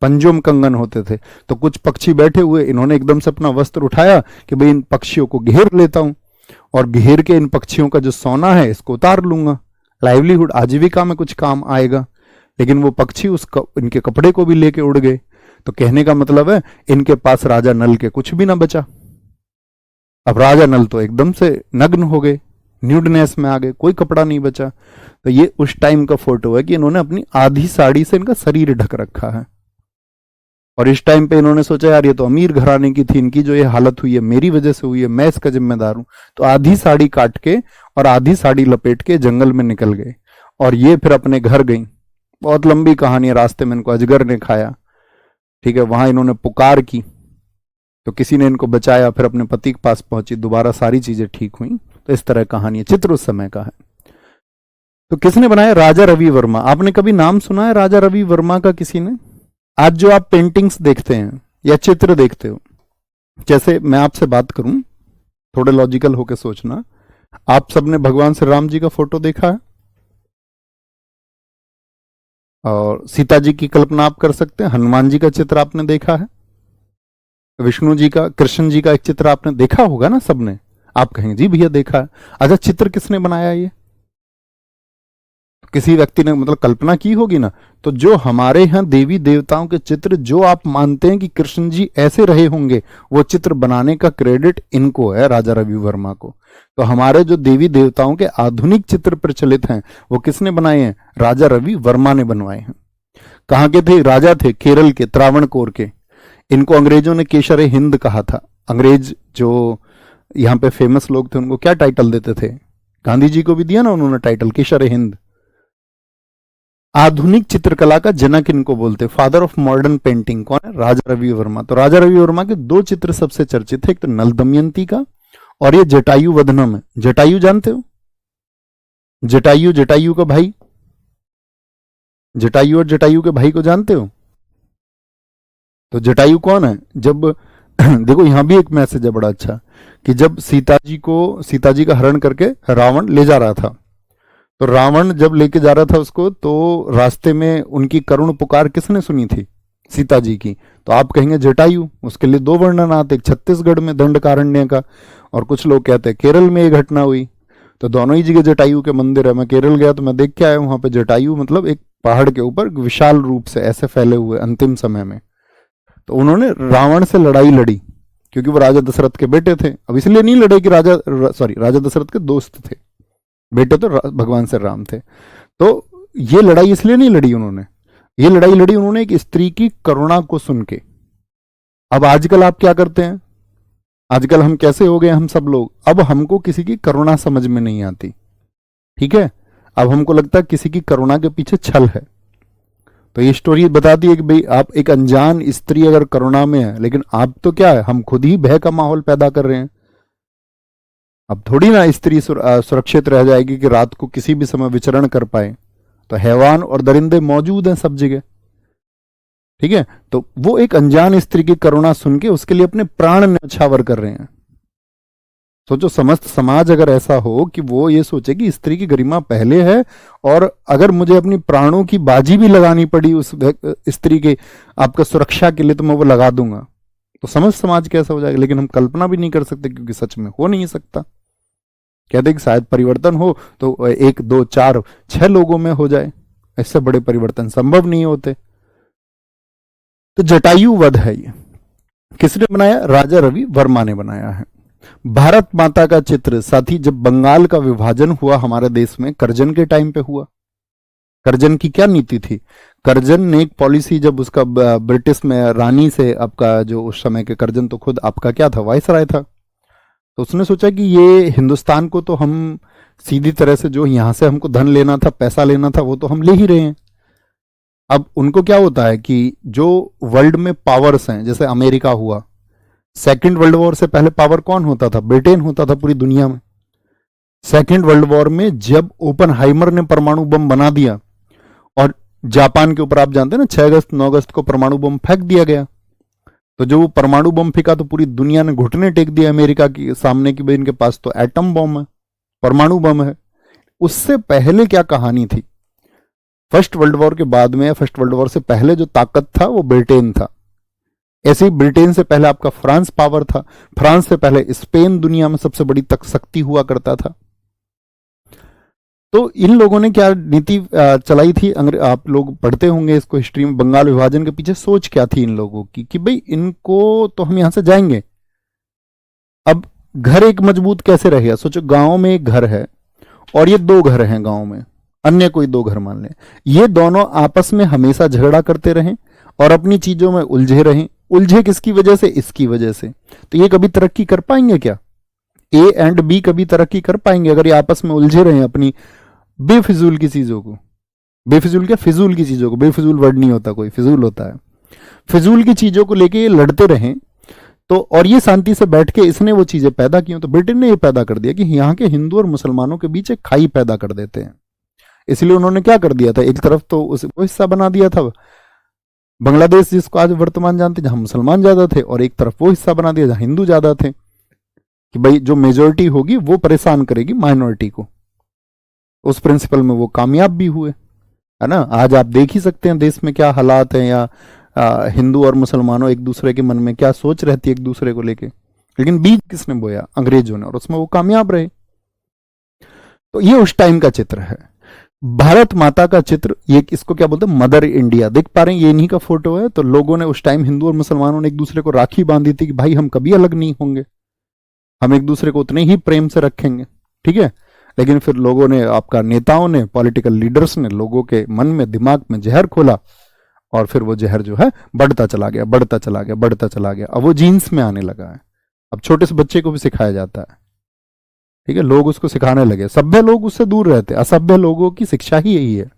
S1: पंजों में कंगन होते थे। तो कुछ पक्षी बैठे हुए, इन्होंने एकदम से अपना वस्त्र उठाया कि भाई इन पक्षियों को घेर लेता हूं, और घेर के इन पक्षियों का जो सोना है इसको उतार लूंगा, लाइवलीहुड, आजीविका में कुछ काम आएगा। लेकिन वो पक्षी इनके कपड़े को भी लेके उड़ गए। तो कहने का मतलब है इनके पास राजा नल के कुछ भी ना बचा। अब राजा नल तो एकदम से नग्न हो गए, न्यूडनेस में आ गए, कोई कपड़ा नहीं बचा। तो ये उस टाइम का फोटो है कि इन्होंने अपनी आधी साड़ी से इनका शरीर ढक रखा है। और इस टाइम पे इन्होंने सोचा यार ये तो अमीर घराने की थी, इनकी जो ये हालत हुई है मेरी वजह से हुई है, मैं इसका जिम्मेदार हूं। तो आधी साड़ी काट के और आधी साड़ी लपेट के जंगल में निकल गए। और ये फिर अपने घर गई। बहुत लंबी कहानी है, रास्ते में इनको अजगर ने खाया। ठीक है, वहां इन्होंने पुकार की तो किसी ने इनको बचाया, फिर अपने पति के पास पहुंची, दोबारा सारी चीजें ठीक हुई। तो इस तरह कहानी है, चित्र उस समय का है। तो किसने बनाया, राजा रवि वर्मा। आपने कभी नाम सुना है राजा रवि वर्मा का किसी ने? आज जो आप पेंटिंग्स देखते हैं या चित्र देखते हो, जैसे मैं आपसे बात करूं, थोड़े लॉजिकल होकर सोचना, आप सबने भगवान श्री राम जी का फोटो देखा है, और सीता जी की कल्पना आप कर सकते हैं, हनुमान जी का चित्र आपने देखा है, विष्णु जी का, कृष्ण जी का एक चित्र आपने देखा होगा ना सबने। आप कहेंगे जी भैया देखा है। अच्छा, चित्र किसने बनाया ये? किसी व्यक्ति ने मतलब कल्पना की होगी ना। तो जो हमारे यहाँ देवी देवताओं के चित्र जो आप मानते हैं कि कृष्ण जी ऐसे रहे होंगे, वो चित्र बनाने का क्रेडिट इनको है, राजा रवि वर्मा को। तो हमारे जो देवी देवताओं के आधुनिक चित्र प्रचलित हैं वो किसने बनाए हैं? राजा रवि वर्मा ने बनवाए हैं। कहाँ के थे? राजा थे केरल के, त्रावणकोर के। इनको अंग्रेजों ने केशर हिंद कहा था। अंग्रेज जो यहाँ पे फेमस लोग थे उनको क्या टाइटल देते थे? गांधी जी को भी दिया ना उन्होंने टाइटल केशर हिंद। आधुनिक चित्रकला का जनक इनको बोलते, फादर ऑफ मॉडर्न पेंटिंग कौन है? राजा रवि वर्मा। तो राजा रवि वर्मा के 2 चित्र सबसे चर्चित थे, एक तो नल दमयंती का और ये जटायु वदनम है। जटायु जानते हो? जटायु का भाई, जटायु और जटायु के भाई को जानते हो? तो जटायु कौन है? जब देखो यहां भी एक मैसेज है बड़ा अच्छा, कि जब सीता जी का हरण करके रावण ले जा रहा था, तो रावण जब लेके जा रहा था उसको, तो रास्ते में उनकी करुण पुकार किसने सुनी थी? सीता जी की, तो आप कहेंगे जटायु। उसके लिए दो वर्णन आते, एक छत्तीसगढ़ में दंडकारण्य का, और कुछ लोग कहते हैं केरल में ये घटना हुई। तो दोनों ही जगह जटायु के मंदिर है। मैं केरल गया तो मैं देख के आया, वहां पे जटायु मतलब एक पहाड़ के ऊपर विशाल रूप से ऐसे फैले हुए अंतिम समय में। तो उन्होंने रावण से लड़ाई लड़ी, क्योंकि वो राजा दशरथ के बेटे थे। अब इसलिए नहीं लड़े कि राजा दशरथ के दोस्त थे, बेटे तो भगवान श्री राम थे। तो ये लड़ाई इसलिए नहीं लड़ी उन्होंने, ये लड़ाई लड़ी उन्होंने एक स्त्री की करुणा को सुन के। अब आजकल आप क्या करते हैं, आजकल हम कैसे हो गए हम सब लोग, अब हमको किसी की करुणा समझ में नहीं आती। ठीक है, अब हमको लगता है किसी की करुणा के पीछे छल है। तो ये स्टोरी बताती है कि भाई आप एक अनजान स्त्री अगर करुणा में है, लेकिन आप तो क्या है, हम खुद ही भय का माहौल पैदा कर रहे हैं। अब थोड़ी ना स्त्री सुरक्षित रह जाएगी कि रात को किसी भी समय विचरण कर पाए। तो हैवान और दरिंदे मौजूद हैं सब जगह। ठीक है, तो वो एक अनजान स्त्री की करुणा सुन के उसके लिए अपने प्राण न्यौछावर कर रहे हैं। सोचो, समस्त समाज अगर ऐसा हो कि वो ये सोचे कि स्त्री की गरिमा पहले है, और अगर मुझे अपनी प्राणों की बाजी भी लगानी पड़ी उस स्त्री के आपका सुरक्षा के लिए, तो मैं वो लगा दूंगा। तो समस्त समाज कैसा हो जाएगा। लेकिन हम कल्पना भी नहीं कर सकते, क्योंकि सच में हो नहीं सकता। कहते कि शायद परिवर्तन हो तो 1 2 4 6 लोगों में हो जाए, इससे बड़े परिवर्तन संभव नहीं होते। तो जटायु वध है ये, किसने बनाया, राजा रवि वर्मा ने बनाया है। भारत माता का चित्र साथी जब बंगाल का विभाजन हुआ हमारे देश में, करजन के टाइम पे हुआ। करजन की क्या नीति थी, करजन ने एक पॉलिसी, जब उसका ब्रिटिश में रानी से आपका जो उस समय के, करजन तो खुद आपका क्या था, वाइसराय था। तो उसने सोचा कि ये हिंदुस्तान को तो हम सीधी तरह से, जो यहां से हमको धन लेना था, पैसा लेना था, वो तो हम ले ही रहे हैं। अब उनको क्या होता है कि जो वर्ल्ड में पावर्स हैं, जैसे अमेरिका हुआ, सेकेंड वर्ल्ड वॉर से पहले पावर कौन होता था, ब्रिटेन होता था पूरी दुनिया में। सेकेंड वर्ल्ड वॉर में जब ओपनहाइमर ने परमाणु बम बना दिया, और जापान के ऊपर आप जानते हैं ना 6 अगस्त 9 अगस्त को परमाणु बम फेंक दिया गया, तो जब वो परमाणु बम फेंका तो पूरी दुनिया ने घुटने टेक दिया अमेरिका के सामने कि भाई इनके पास तो एटम बम है, परमाणु बम है। उससे पहले क्या कहानी थी, फर्स्ट वर्ल्ड वॉर के बाद में, फर्स्ट वर्ल्ड वॉर से पहले जो ताकत था वो ब्रिटेन था। ऐसे ही ब्रिटेन से पहले आपका फ्रांस पावर था, फ्रांस से पहले स्पेन दुनिया में सबसे बड़ी तक शक्ति हुआ करता था। तो इन लोगों ने क्या नीति चलाई थी, आप लोग पढ़ते होंगे इसको हिस्ट्री में, बंगाल विभाजन के पीछे सोच क्या थी इन लोगों की, कि भाई इनको तो हम यहां से जाएंगे। अब घर एक मजबूत कैसे रहेगा, सोचो गांव में एक घर है और ये 2 घर हैं गांव में, अन्य कोई 2 घर मान लें, ये दोनों आपस में हमेशा झगड़ा करते रहें और अपनी चीजों में उलझे रहें। उलझे किसकी वजह से, इसकी वजह से। तो ये कभी तरक्की कर पाएंगे क्या, ए एंड बी कभी तरक्की कर पाएंगे अगर ये आपस में उलझे रहे अपनी बेफिजूल की चीजों को, बेफिजूल क्या, फिजूल की चीजों को, बेफिजूल वर्ड नहीं होता कोई, फिजूल होता है, फिजूल की चीजों को लेके ये लड़ते रहें। तो और ये शांति से बैठ के इसने वो चीजें पैदा की, तो ब्रिटेन ने ये पैदा कर दिया कि यहाँ के हिंदू और मुसलमानों के बीच एक खाई पैदा कर देते हैं। इसलिए उन्होंने क्या कर दिया था, एक तरफ तो वो हिस्सा बना दिया था बांग्लादेश, जिसको आज वर्तमान जानते, जहां मुसलमान ज्यादा थे, और एक तरफ वो हिस्सा बना दिया जहां हिंदू ज्यादा थे, कि भाई जो मेजोरिटी होगी वो परेशान करेगी माइनॉरिटी को। उस प्रिंसिपल में वो कामयाब भी हुए, है ना। आज आप देख ही सकते हैं देश में क्या हालात हैं, या हिंदू और मुसलमानों एक दूसरे के मन में क्या सोच रहती है एक दूसरे को लेके। लेकिन बीज किसने बोया, अंग्रेजों ने, और उसमें वो कामयाब रहे। तो ये उस टाइम का चित्र है, भारत माता का चित्र। ये इसको क्या बोलते हैं, मदर इंडिया, देख पा रहे हैं ये इन्हीं का फोटो है। तो लोगों ने उस टाइम, हिंदू और मुसलमानों ने एक दूसरे को राखी बांधी थी कि भाई हम कभी अलग नहीं होंगे, हम एक दूसरे को उतने ही प्रेम से रखेंगे। ठीक है, लेकिन फिर लोगों ने, आपका नेताओं ने, पॉलिटिकल लीडर्स ने लोगों के मन में, दिमाग में जहर खोला, और फिर वो जहर जो है बढ़ता चला गया, बढ़ता चला गया, बढ़ता चला गया। अब वो जीन्स में आने लगा है, अब छोटे से बच्चे को भी सिखाया जाता है। ठीक है, लोग उसको सिखाने लगे, सभ्य लोग उससे दूर रहते, असभ्य लोगों की शिक्षा ही यही है।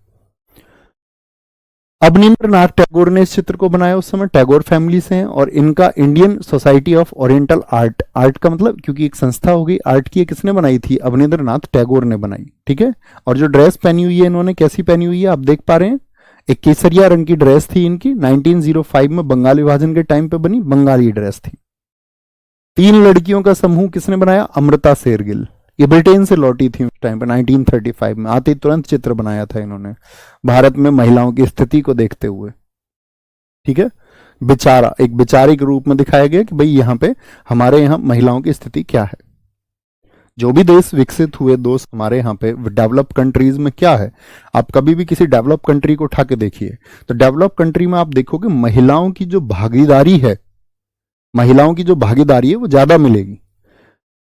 S1: अवनींद्रनाथ टैगोर ने इस चित्र को बनाया, उस समय टैगोर फैमिली से हैं, और इनका Indian society of oriental art, art का मतलब क्योंकि एक संस्था होगी आर्ट की, किसने बनाई थी, अवनींद्रनाथ टैगोर ने बनाई। ठीक है, और जो ड्रेस पहनी हुई है इन्होंने, कैसी पहनी हुई है आप देख पा रहे हैं, एक केसरिया रंग की ड्रेस थी इनकी, 1905 में बंगाल विभाजन के टाइम पे बनी बंगाली ड्रेस थी। 3 लड़कियों का समूह किसने बनाया, अमृता शेरगिल, ये ब्रिटेन से लौटी थी उस टाइम पे 1935 में, आते तुरंत चित्र बनाया था इन्होंने भारत में महिलाओं की स्थिति को देखते हुए। ठीक है, बेचारा, एक बेचारे के रूप में दिखाया गया कि भाई यहाँ पे हमारे यहाँ महिलाओं की स्थिति क्या है। जो भी देश विकसित हुए दोस्त हमारे यहाँ पे डेवलप कंट्रीज में क्या है, आप कभी भी किसी डेवलप कंट्री को उठा के देखिए, तो डेवलप कंट्री में आप देखोगे महिलाओं की जो भागीदारी है, महिलाओं की जो भागीदारी है वो ज्यादा मिलेगी।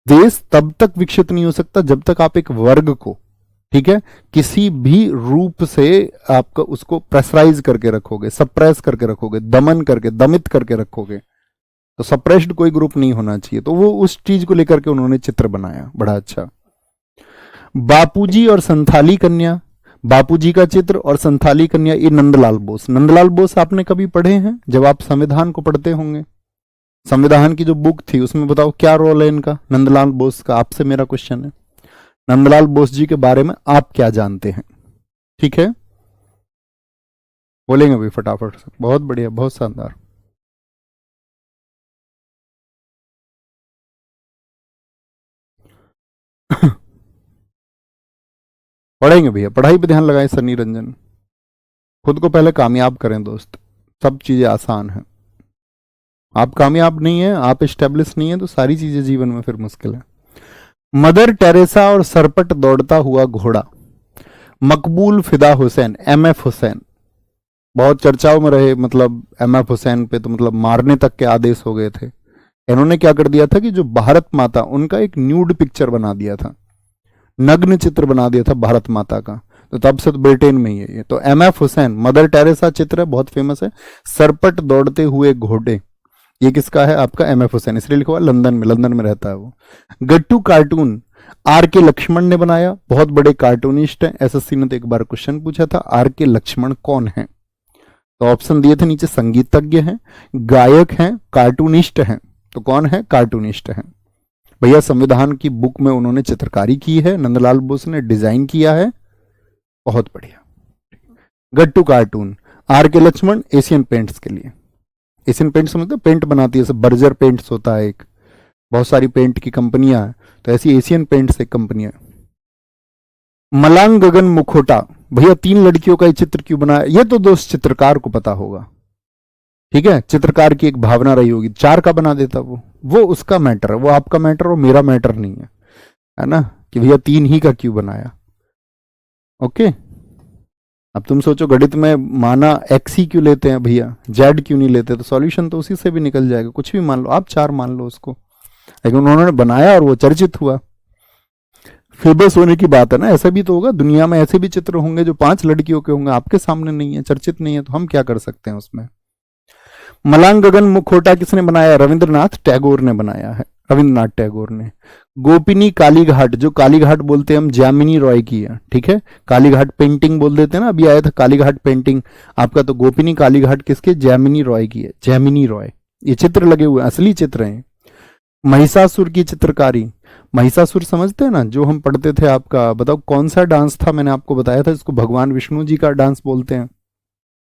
S1: देश तब तक विकसित नहीं हो सकता जब तक आप एक वर्ग को, ठीक है, किसी भी रूप से आपका उसको प्रेशराइज करके रखोगे, सप्रेस करके रखोगे, दमन करके, दमित करके रखोगे। तो सप्रेस्ड कोई ग्रुप नहीं होना चाहिए। तो वो उस चीज को लेकर के उन्होंने चित्र बनाया, बड़ा अच्छा। बापूजी और संथाली कन्या, बापूजी का चित्र और संथाली कन्या, ये नंदलाल बोस। नंदलाल बोस आपने कभी पढ़े हैं? जब आप संविधान को पढ़ते होंगे, संविधान की जो बुक थी उसमें बताओ क्या रोल है इनका, नंदलाल बोस का। आपसे मेरा क्वेश्चन है, नंदलाल बोस जी के बारे में आप क्या जानते हैं? ठीक है, बोलेंगे भाई फटाफट से। बहुत बढ़िया, बहुत शानदार। पढ़ेंगे भैया, पढ़ाई पे ध्यान लगाएं सन्नी रंजन। खुद को पहले कामयाब करें दोस्त, सब चीजें आसान है। आप कामयाब नहीं है, आप एस्टेब्लिश नहीं है, तो सारी चीजें जीवन में फिर मुश्किल है। मदर टेरेसा और सरपट दौड़ता हुआ घोड़ा, मकबूल फिदा हुसैन, एमएफ हुसैन, बहुत चर्चाओं में रहे। मतलब एमएफ हुसैन पे तो मतलब मारने तक के आदेश हो गए थे। इन्होंने क्या कर दिया था कि जो भारत माता, उनका एक न्यूड पिक्चर बना दिया था, नग्न चित्र बना दिया था भारत माता का। तो तब से तो ब्रिटेन में ही है ये। तो एमएफ हुसैन, मदर टेरेसा चित्र है, बहुत फेमस है। सरपट दौड़ते हुए घोड़े, ये किसका है? आपका एमएफ हुसैन, इसलिए लिखा हुआ लंदन में, लंदन में रहता है वो। गट्टू कार्टून आर के लक्ष्मण ने बनाया, बहुत बड़े कार्टूनिस्ट हैं। एसएससी ने तो एक बार क्वेश्चन पूछा था, आर के लक्ष्मण कौन है? तो ऑप्शन दिए थे नीचे, संगीतज्ञ हैं, गायक हैं, कार्टूनिस्ट हैं। तो कौन है? कार्टूनिस्ट हैं भैया। संविधान की बुक में उन्होंने चित्रकारी की है, नंदलाल बोस ने डिजाइन किया है, बहुत बढ़िया। गट्टू कार्टून, आर के लक्ष्मण एशियन पेंट्स के लिए। एशियन पेंट्स समझते, पेंट बनाती है, सब बर्जर पेंट्स होता है एक, बहुत सारी पेंट की कंपनियां हैं, तो ऐसी एशियन पेंट्स एक कंपनी है। मलांग गगन मुखोटा, भैया 3 लड़कियों का ये चित्र क्यों बनाया? ये तो दोस्त चित्रकार को पता होगा, ठीक है, चित्रकार की एक भावना रही होगी, 4 का बना देता वो उसका मैटर है, वो आपका मैटर और मेरा मैटर नहीं है ना, कि भैया 3 ही का क्यों बनाया। ओके, अब तुम सोचो गणित में माना एक्स ही क्यों लेते हैं भैया, जेड क्यों नहीं लेते? तो सॉल्यूशन तो उसी से भी निकल जाएगा, कुछ भी मान लो आप, 4 मान लो उसको, लेकिन उन्होंने बनाया और वो चर्चित हुआ। फेमस होने की बात है ना, ऐसा भी तो होगा, दुनिया में ऐसे भी चित्र होंगे जो 5 लड़कियों के होंगे, आपके सामने नहीं है, चर्चित नहीं है, तो हम क्या कर सकते हैं उसमें। मलांग गगन मुखोटा किसने बनाया? रविंद्रनाथ टैगोर ने बनाया है, रविंद्रनाथ टैगोर ने। गोपिनी कालीघाट, जो कालीघाट बोलते हैं हम, जामिनी रॉय की है, ठीक है, कालीघाट पेंटिंग बोल देते हैं ना, अभी आया था कालीघाट पेंटिंग आपका, तो गोपिनी कालीघाट किसके? जैमिनी रॉय की है, जैमिनी रॉय। ये चित्र लगे हुए असली चित्र हैं। महिषासुर की चित्रकारी, महिषासुर समझते हैं ना, जो हम पढ़ते थे आपका, बताओ कौन सा डांस था? मैंने आपको बताया था इसको भगवान विष्णु जी का डांस बोलते हैं।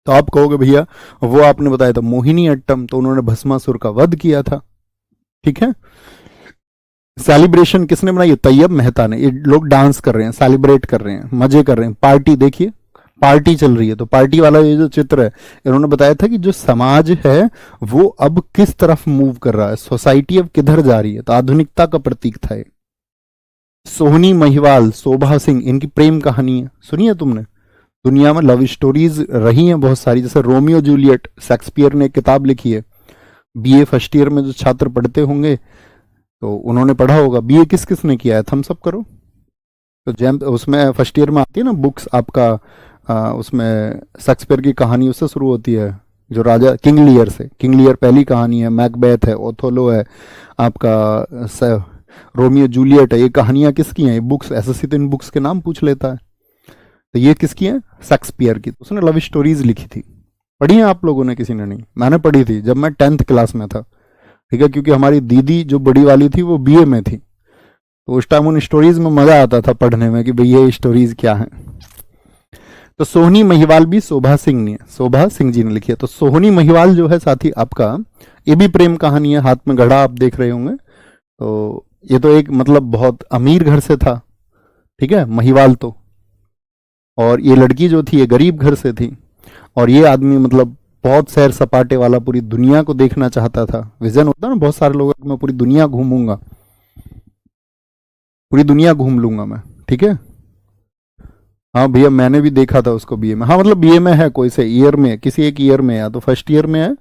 S1: तो आप कहोगे भैया वो आपने बताया था मोहिनी अट्टम, तो उन्होंने भस्मासुर का वध किया था, ठीक है। सेलिब्रेशन किसने बनाई? तैयब मेहता ने। ये लोग डांस कर रहे हैं, सेलिब्रेट कर रहे हैं, मजे कर रहे हैं, पार्टी, देखिए पार्टी चल रही है, तो पार्टी वाला ये जो चित्र है, इन्होंने बताया था कि जो समाज है वो अब किस तरफ मूव कर रहा है, सोसाइटी अब किधर जा रही है, तो आधुनिकता का प्रतीक था ये। सोहनी महिवाल, शोभा सिंह, इनकी प्रेम कहानी है, सुनिए तुमने? दुनिया में लव स्टोरीज रही हैं बहुत सारी, जैसे रोमियो जूलियट, शेक्सपियर ने एक किताब लिखी है, बीए फर्स्ट ईयर में जो छात्र पढ़ते होंगे तो उन्होंने पढ़ा होगा। बीए किस किस ने किया है? थम्स अप करो। तो जैम उसमें फर्स्ट ईयर में आती है ना बुक्स आपका, उसमें शेक्सपियर की कहानी उससे शुरू होती है, जो राजा किंग लियर से। किंग लियर पहली कहानी है, मैकबेथ है, ओथोलो है, आपका रोमियो जूलियट है। ये कहानियां किसकी हैं? ये बुक्स, एसएससी तो इन बुक्स के नाम पूछ लेता है। तो ये किसकी है? शेक्सपियर की। उसने लव स्टोरीज लिखी थी, पढ़ी है आप लोगों ने? किसी ने नहीं? मैंने पढ़ी थी जब मैं 10th क्लास में था, ठीक है, क्योंकि हमारी दीदी जो बड़ी वाली थी वो बीए में थी, तो उस टाइम उन स्टोरीज में मजा आता था पढ़ने में कि भाई ये स्टोरीज क्या है। तो सोहनी महिवाल भी शोभा सिंह ने, शोभा सिंह जी ने लिखी है। तो सोहनी महिवाल जो है साथी आपका, ये भी प्रेम कहानी है, हाथ में घड़ा आप देख रहे होंगे। तो ये तो एक मतलब बहुत अमीर घर से था, ठीक है, महिवाल तो, और ये लड़की जो थी ये गरीब घर से थी, और ये आदमी मतलब बहुत सैर सपाटे वाला, पूरी दुनिया को देखना चाहता था। विजन होता है ना बहुत सारे लोगों का, मैं पूरी दुनिया घूमूंगा, पूरी दुनिया घूम लूंगा मैं, ठीक है। हाँ भैया, मैंने भी देखा था उसको बीए में। हाँ मतलब बीए में है, कोई से ईयर में, किसी एक ईयर में, या तो फर्स्ट ईयर में है,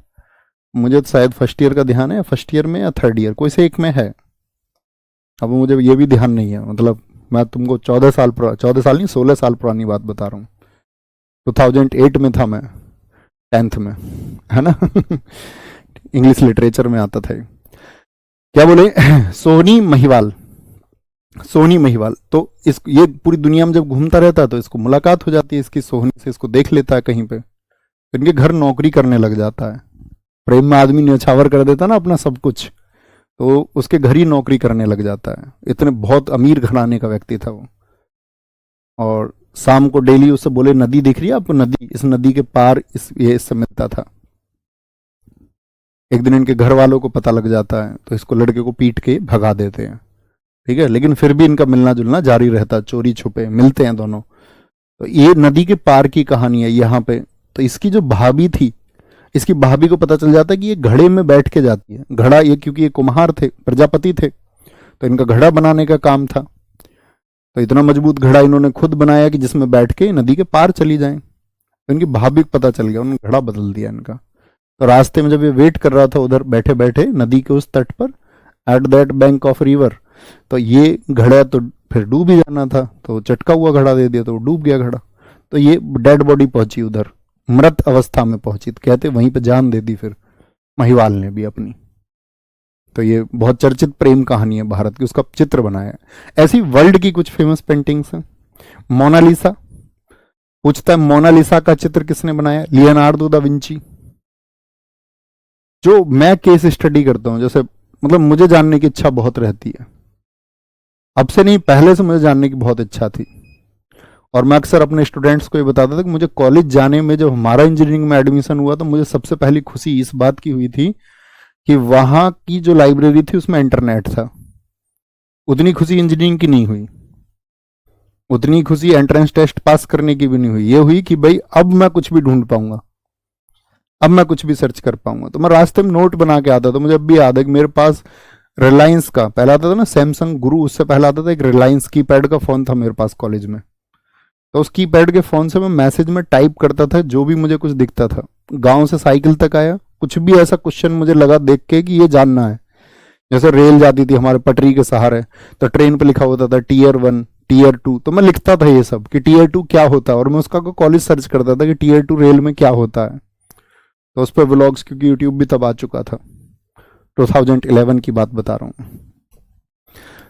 S1: मुझे तो शायद फर्स्ट ईयर का ध्यान है, या फर्स्ट ईयर में या थर्ड ईयर, कोई से एक में है। अब मुझे ये भी ध्यान नहीं है, मतलब मैं तुमको 14 साल नहीं 16 साल पुरानी बात बता रहा हूँ। 2008 में था मैं, 10th में, है ना। इंग्लिश लिटरेचर में आता था ये। क्या बोले, सोनी महिवाल, सोनी महिवाल। तो इस ये पूरी दुनिया में जब घूमता रहता है तो इसको मुलाकात हो जाती है इसकी सोहनी से, इसको देख लेता है कहीं पे, तो इनके घर नौकरी करने लग जाता है। प्रेम में आदमी न्यौछावर कर देता ना अपना सब कुछ, तो उसके घर ही नौकरी करने लग जाता है। इतने बहुत अमीर घराने का व्यक्ति था वो। और शाम को डेली उससे बोले, नदी दिख रही है आपको, नदी, इस नदी के पार ये इससे मिलता था। एक दिन इनके घर वालों को पता लग जाता है, तो इसको लड़के को पीट के भगा देते हैं, ठीक है। लेकिन फिर भी इनका मिलना जुलना जारी रहता, चोरी छुपे मिलते हैं दोनों। तो ये नदी के पार की कहानी है यहाँ पे। तो इसकी जो भाभी थी, इसकी भाभी को पता चल जाता है कि ये घड़े में बैठ के जाती है। घड़ा, ये क्योंकि ये कुम्हार थे, प्रजापति थे, तो इनका घड़ा बनाने का काम था। तो इतना मजबूत घड़ा इन्होंने खुद बनाया कि जिसमें बैठ के नदी के पार चली जाएं। तो इनकी भाभी को पता चल गया, उन्होंने घड़ा बदल दिया इनका। तो रास्ते में जब ये वेट कर रहा था उधर बैठे बैठे नदी के उस तट पर, at that bank of river, तो ये घड़ा तो फिर डूब ही जाना था, तो चटका हुआ घड़ा दे दिया, तो डूब गया घड़ा। तो ये डेड बॉडी पहुंची उधर, मृत अवस्था में पहुंची, तो कहते वहीं पे जान दे दी फिर महिवाल ने भी अपनी। तो ये बहुत चर्चित प्रेम कहानी है भारत की, उसका चित्र बनाया है। ऐसी वर्ल्ड की कुछ फेमस पेंटिंग्स हैं। मोनालिसा, पूछता है मोनालिसा का चित्र किसने बनाया, लियोनार्डो दा विंची। जो मैं केस स्टडी करता हूं, जैसे मतलब मुझे जानने की इच्छा बहुत रहती है, अब से नहीं पहले से मुझे जानने की बहुत इच्छा थी। और मैं अक्सर अपने स्टूडेंट्स को ये बताता था कि मुझे कॉलेज जाने में, जब हमारा इंजीनियरिंग में एडमिशन हुआ, तो मुझे सबसे पहली खुशी इस बात की हुई थी कि वहां की जो लाइब्रेरी थी उसमें इंटरनेट था। उतनी खुशी इंजीनियरिंग की नहीं हुई, उतनी खुशी एंट्रेंस टेस्ट पास करने की भी नहीं हुई। ये हुई कि भाई अब मैं कुछ भी ढूंढ पाऊंगा, अब मैं कुछ भी सर्च कर पाऊंगा। तो मैं रास्ते में नोट बना के आता था। मुझे अब भी याद है कि मेरे पास रिलायंस का पहला आता था ना, सैमसंग गुरु, उससे पहला आता था एक रिलायंस कीपैड का फोन था मेरे पास कॉलेज में। तो उस कीपैड के फोन से मैं मैसेज में टाइप करता था जो भी मुझे कुछ दिखता था। गांव से साइकिल तक आया, कुछ भी ऐसा क्वेश्चन मुझे लगा देख के कि ये जानना है। जैसे रेल जाती थी हमारे पटरी के सहारे, तो ट्रेन पे लिखा होता था टीयर 1 टीयर 2, तो मैं लिखता था ये सब कि टीयर 2 क्या होता है, और मैं उसका कॉलेज सर्च करता था कि टीयर 2 रेल में क्या होता है। तो उस पर व्लॉग्स, क्योंकि यूट्यूब भी तब आ चुका था, 2011 की बात बता रहा हूँ।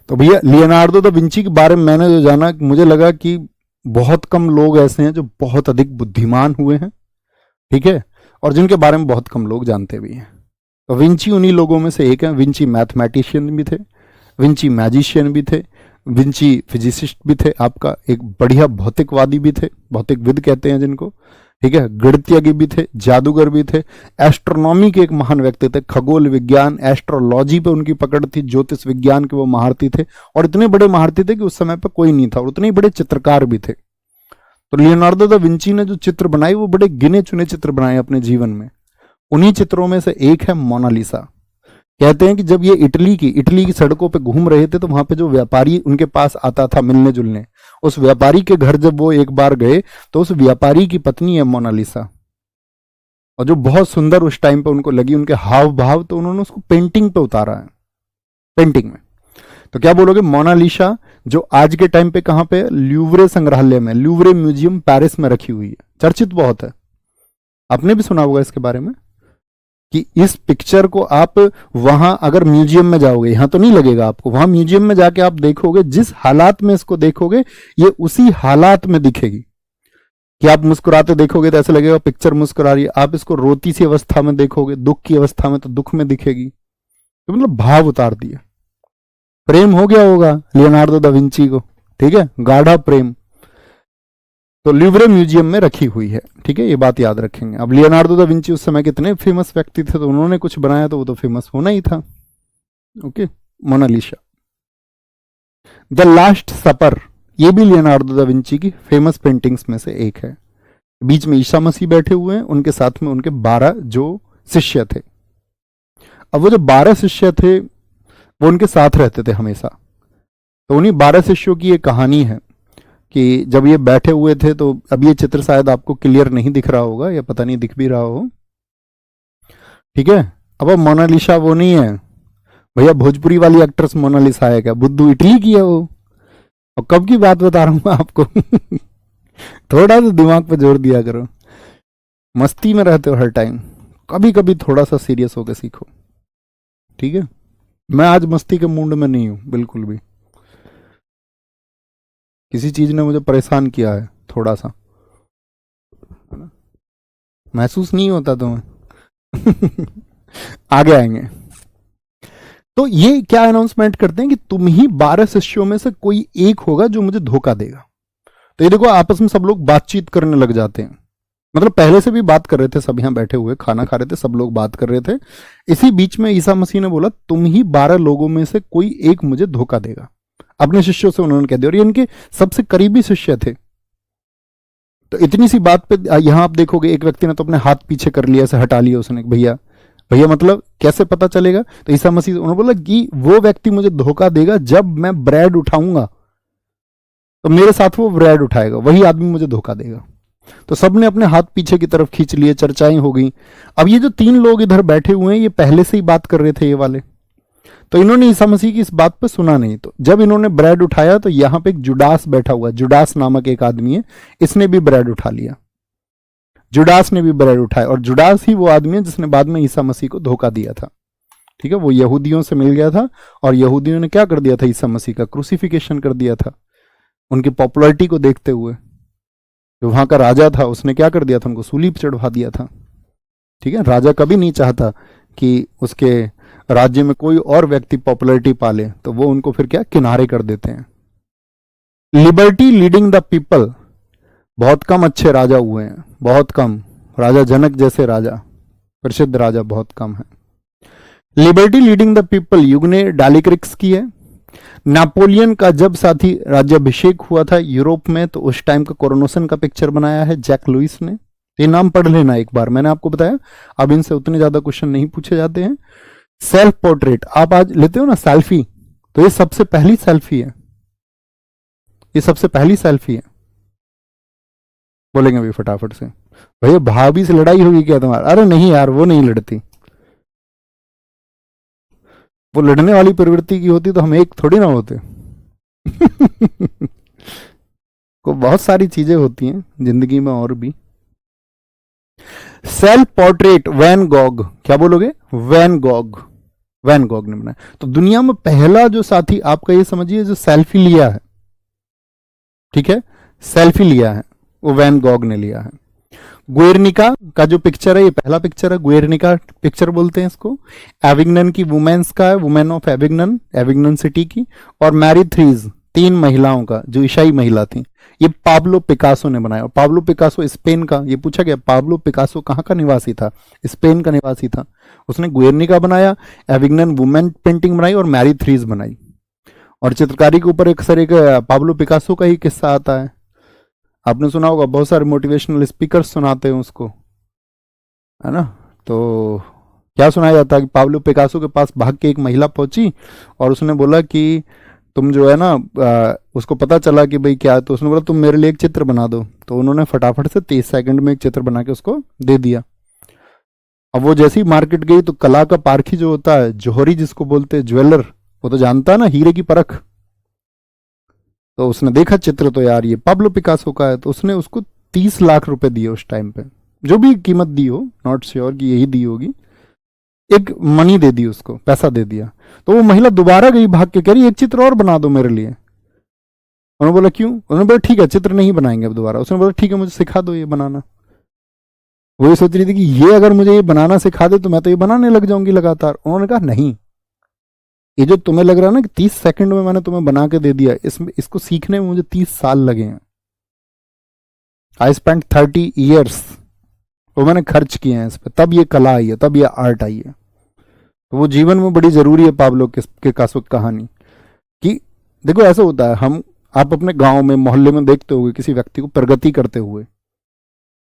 S1: तो भैया लियोनार्डो दा विंची के बारे में मैंने जो जाना, मुझे लगा कि बहुत कम लोग ऐसे हैं जो बहुत अधिक बुद्धिमान हुए हैं, ठीक है, और जिनके बारे में बहुत कम लोग जानते भी हैं। तो विंची उन्हीं लोगों में से एक है। विंची मैथमेटिशियन भी थे, विंची मैजिशियन भी थे, विंची फिजिसिस्ट भी थे, आपका एक बढ़िया भौतिकवादी भी थे, भौतिकविद कहते हैं जिनको, ठीक है, गणितज्ञ भी थे, जादूगर भी थे, एस्ट्रोनॉमी के एक महान व्यक्ति थे, खगोल विज्ञान एस्ट्रोलॉजी पे उनकी पकड़ थी, ज्योतिष विज्ञान के वो महारथी थे, और इतने बड़े महारथी थे कि उस समय पे कोई नहीं था, और उतने ही बड़े चित्रकार भी थे। तो लियोनार्डो दा विंची ने जो चित्र बनाए वो बड़े गिने चुने चित्र बनाए अपने जीवन में। उन्हीं चित्रों में से एक है मोनालिसा। कहते हैं कि जब ये इटली की सड़कों पे घूम रहे थे, तो वहां पे जो व्यापारी उनके पास आता था मिलने जुलने, उस व्यापारी के घर जब वो एक बार गए, तो उस व्यापारी की पत्नी है मोनालिसा, और जो बहुत सुंदर उस टाइम पे उनको लगी, उनके हाव भाव, तो उन्होंने उसको पेंटिंग पे उतारा है, पेंटिंग में। तो क्या बोलोगे, मोनालिसा जो आज के टाइम पे कहां पे, ल्यूवरे संग्रहालय में, ल्यूवरे म्यूजियम पेरिस में रखी हुई है, चर्चित बहुत है, आपने भी सुना होगा इसके बारे में, कि इस पिक्चर को आप वहां अगर म्यूजियम में जाओगे, यहां तो नहीं लगेगा आपको, वहां म्यूजियम में जाके आप देखोगे, जिस हालात में इसको देखोगे ये उसी हालात में दिखेगी। कि आप मुस्कुराते देखोगे तो ऐसा लगेगा पिक्चर मुस्कुरा रही है, आप इसको रोती सी अवस्था में देखोगे, दुख की अवस्था में, तो दुख में दिखेगी। तो मतलब भाव उतार दिया। प्रेम हो गया होगा लियोनार्डो दा विंची को, ठीक है, गाढ़ा प्रेम। तो ल्यूवरे म्यूजियम में रखी हुई है, ठीक है, ये बात याद रखेंगे। अब लियोनार्डो दा विंची उस समय कितने फेमस व्यक्ति थे, तो उन्होंने कुछ बनाया तो वो तो फेमस होना ही था। Okay, Mona Lisa. The last supper, ये भी लियोनार्डो दा विंची की फेमस पेंटिंग्स में से एक है। बीच में ईसा मसीह बैठे हुए हैं, उनके साथ में उनके 12 जो शिष्य थे। अब वो जो 12 शिष्य थे वो उनके साथ रहते थे हमेशा। तो उन्हीं 12 शिष्यों की एक कहानी है कि जब ये बैठे हुए थे, तो अब ये चित्र शायद आपको क्लियर नहीं दिख रहा होगा, या पता नहीं दिख भी रहा हो, ठीक है। अब मोनालिसा वो नहीं है भैया, भोजपुरी वाली एक्ट्रेस मोनालिसा है क्या? बुद्धू इटली की है वो। और कब की बात बता रहा हूं मैं आपको थोड़ा सा दिमाग पे जोर दिया करो, मस्ती में रहते हो हर टाइम, कभी कभी थोड़ा सा सीरियस होकर सीखो, ठीक है। मैं आज मस्ती के मूड में नहीं हूं बिल्कुल भी, किसी चीज ने मुझे परेशान किया है थोड़ा सा, है ना? महसूस नहीं होता तुम्हें आगे आएंगे। तो ये क्या अनाउंसमेंट करते हैं कि तुम ही 12 शिष्यों में से कोई एक होगा जो मुझे धोखा देगा। तो ये देखो, आपस में सब लोग बातचीत करने लग जाते हैं, मतलब पहले से भी बात कर रहे थे, सब यहां बैठे हुए खाना खा रहे थे, सब लोग बात कर रहे थे। इसी बीच में ईसा मसीह ने बोला तुम ही 12 लोगों में से कोई एक मुझे धोखा देगा। अपने शिष्यों से उन्होंने कह दिया, और ये इनके सबसे करीबी शिष्य थे। तो इतनी सी बात पे यहां आप देखोगे एक व्यक्ति ने तो अपने हाथ पीछे कर लिया, ऐसे हटा लिया उसने, भैया भैया मतलब कैसे पता चलेगा? तो ईसा मसीह उन्होंने बोला कि वो व्यक्ति मुझे धोखा देगा जब मैं ब्रेड उठाऊंगा, तो मेरे साथ वो ब्रेड उठाएगा, वही आदमी मुझे धोखा देगा। तो सबने अपने हाथ पीछे की तरफ खींच लिए, चर्चाएं हो गई। अब ये जो 3 लोग इधर बैठे हुए हैं, ये पहले से ही बात कर रहे थे ये वाले, तो इन्होंने ईसा मसीह की इस बात पर सुना नहीं। तो जब इन्होंने ब्रेड उठाया तो यहां पे एक जुडास बैठा हुआ, जुडास नामक एक आदमी है, इसने भी ब्रेड उठा लिया, जुडास ने भी ब्रेड उठाया। और जुडास ही वो आदमी है जिसने बाद में ईसा मसीह को धोखा दिया था, ठीक है। वो यहूदियों से मिल गया था और यहूदियों ने क्या कर दिया था, ईसा मसीह का क्रूसिफिकेशन कर दिया था। उनकी पॉपुलैरिटी को देखते हुए जो वहां का राजा था उसने क्या कर दिया था, उनको सूली पर चढ़वा दिया था, ठीक है। राजा कभी नहीं चाहता कि उसके राज्य में कोई और व्यक्ति पॉपुलैरिटी पाले, तो वो उनको फिर क्या किनारे कर देते हैं। लिबर्टी लीडिंग द पीपल, बहुत कम अच्छे राजा हुए हैं, बहुत कम। राजा जनक जैसे राजा, प्रसिद्ध राजा बहुत कम है। लिबर्टी लीडिंग द पीपल युग ने डालिक्रिक्स की है। नेपोलियन का जब साथी राज्याभिषेक हुआ था यूरोप में, तो उस टाइम का कोरोनेशन का पिक्चर बनाया है जैक लुइस ने। ये नाम पढ़ लेना एक बार, मैंने आपको बताया अब इनसे उतने ज्यादा क्वेश्चन नहीं पूछे जाते हैं। सेल्फ पोर्ट्रेट आप आज लेते हो ना सेल्फी, तो ये सबसे पहली सेल्फी है, ये सबसे पहली सेल्फी है। बोलेंगे अभी फटाफट से, भैया भाभी से लड़ाई होगी क्या तुम्हारा? अरे नहीं यार, वो नहीं लड़ती, वो लड़ने वाली प्रवृत्ति की होती तो हम एक थोड़ी ना होते को बहुत सारी चीजें होती हैं जिंदगी में और भी। सेल्फ पोर्ट्रेट वैन गॉग, क्या बोलोगे? वैन गॉग, वैन गॉग ने बनाया। तो दुनिया में पहला जो साथी आपका ये समझिए जो सेल्फी लिया है, ठीक है, सेल्फी लिया है, वो वैन गॉग ने लिया है। गुएर्निका का जो पिक्चर है, ये पहला पिक्चर है, गुएर्निका पिक्चर बोलते हैं इसको। एविग्नन की वुमेन्स का है, women of Avignon, Avignon city की। और मैरी थ्रीज, 3 महिलाओं का जो ईसाई महिला थी, ये पाब्लो पिकासो ने बनाया। और पाब्लो पिकासो स्पेन का, ये पूछा गया पाब्लो पिकासो कहाँ का निवासी था, स्पेन का निवासी था। उसने गुएर्निका बनाया, एविग्नन वुमेन पेंटिंग बनाई और मैरी थ्रीज बनाई। और चित्रकारी के ऊपर एक सर एक पाब्लो पिकासो का ही किस्सा आता है, आपने सुना होगा, बहुत सारे मोटिवेशनल स्पीकर्स सुनाते हैं उसको, है ना। तो क्या सुनाया जाता है कि पाब्लो पिकासो के पास भाग के एक महिला पहुंची और उसने बोला कि तुम जो है ना, उसको पता चला कि भाई क्या है, तो उसने बोला तुम मेरे लिए एक चित्र बना दो। तो उन्होंने फटाफट से 30 सेकंड में एक चित्र बना के उसको दे दिया। अब वो जैसी मार्केट गई तो कला का पारखी जो होता है, जौहरी जिसको बोलते हैं, ज्वेलर, वो तो जानता है ना हीरे की परख। तो उसने देखा चित्र, तो यार ये पाब्लो पिकासो का है, तो उसने उसको 30 लाख रुपए दिए उस टाइम पे, जो भी कीमत दी हो, नॉट श्योर कि यही दी होगी, एक मनी दे दी उसको, पैसा दे दिया। तो वो महिला दोबारा गई भाग के, कह रही एक चित्र और बना दो मेरे लिए। उन्होंने बोला क्यों? उन्होंने बोला ठीक है चित्र नहीं बनाएंगे अब दोबारा। उसने बोला ठीक है मुझे सिखा दो ये बनाना। वो ये सोच रही थी कि ये अगर मुझे ये बनाना सिखा दे तो मैं तो ये बनाने लग जाऊंगी लगातार। उन्होंने कहा नहीं, ये जो तुम्हें लग रहा है ना कि 30 सेकंड में मैंने तुम्हें बना के दे दिया, इसको सीखने में मुझे 30 साल लगे हैं। आई स्पेंड 30 ईयर्स, वो मैंने खर्च किए हैं इस पर, तब ये कला आई है, तब ये आर्ट आई है। तो वो जीवन में बड़ी जरूरी है पाब्लो के कासो की कहानी। कि देखो ऐसा होता है, आप अपने गांव में मोहल्ले में देखते होगे किसी व्यक्ति को प्रगति करते हुए,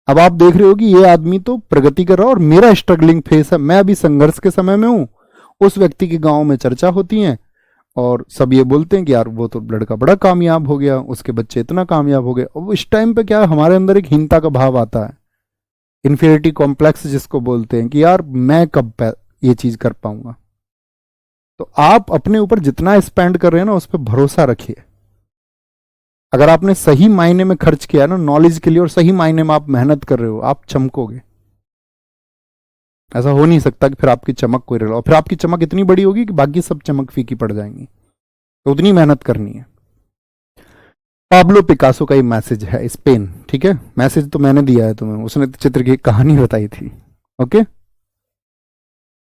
S1: अब आप देख रहे हो कि ये आदमी तो प्रगति कर रहा है और मेरा स्ट्रगलिंग फेस है, मैं अभी संघर्ष के समय में हूं। उस व्यक्ति की गांव में चर्चा होती है और सब ये बोलते हैं कि यार वो तो लड़का बड़ा कामयाब हो गया, उसके बच्चे इतना कामयाब हो गए। और इस टाइम पे क्या हमारे अंदर एक हीनता का भाव आता है, इन्फीरियरिटी कॉम्प्लेक्स जिसको बोलते हैं कि यार मैं कब ये चीज कर पाऊंगा। तो आप अपने ऊपर जितना स्पेंड कर रहे हैं ना उस पर भरोसा रखिए। अगर आपने सही मायने में खर्च किया ना नॉलेज के लिए और सही मायने में आप मेहनत कर रहे हो, आप चमकोगे। ऐसा हो नहीं सकता कि फिर आपकी चमक कोई रहा, फिर आपकी चमक इतनी बड़ी होगी कि बाकी सब चमक फीकी पड़ जाएंगी। तो उतनी मेहनत करनी है। पाब्लो पिकासो का ये मैसेज है, स्पेन। ठीक है, मैसेज तो मैंने दिया है तुम्हें, उसने चित्र की कहानी बताई थी। ओके,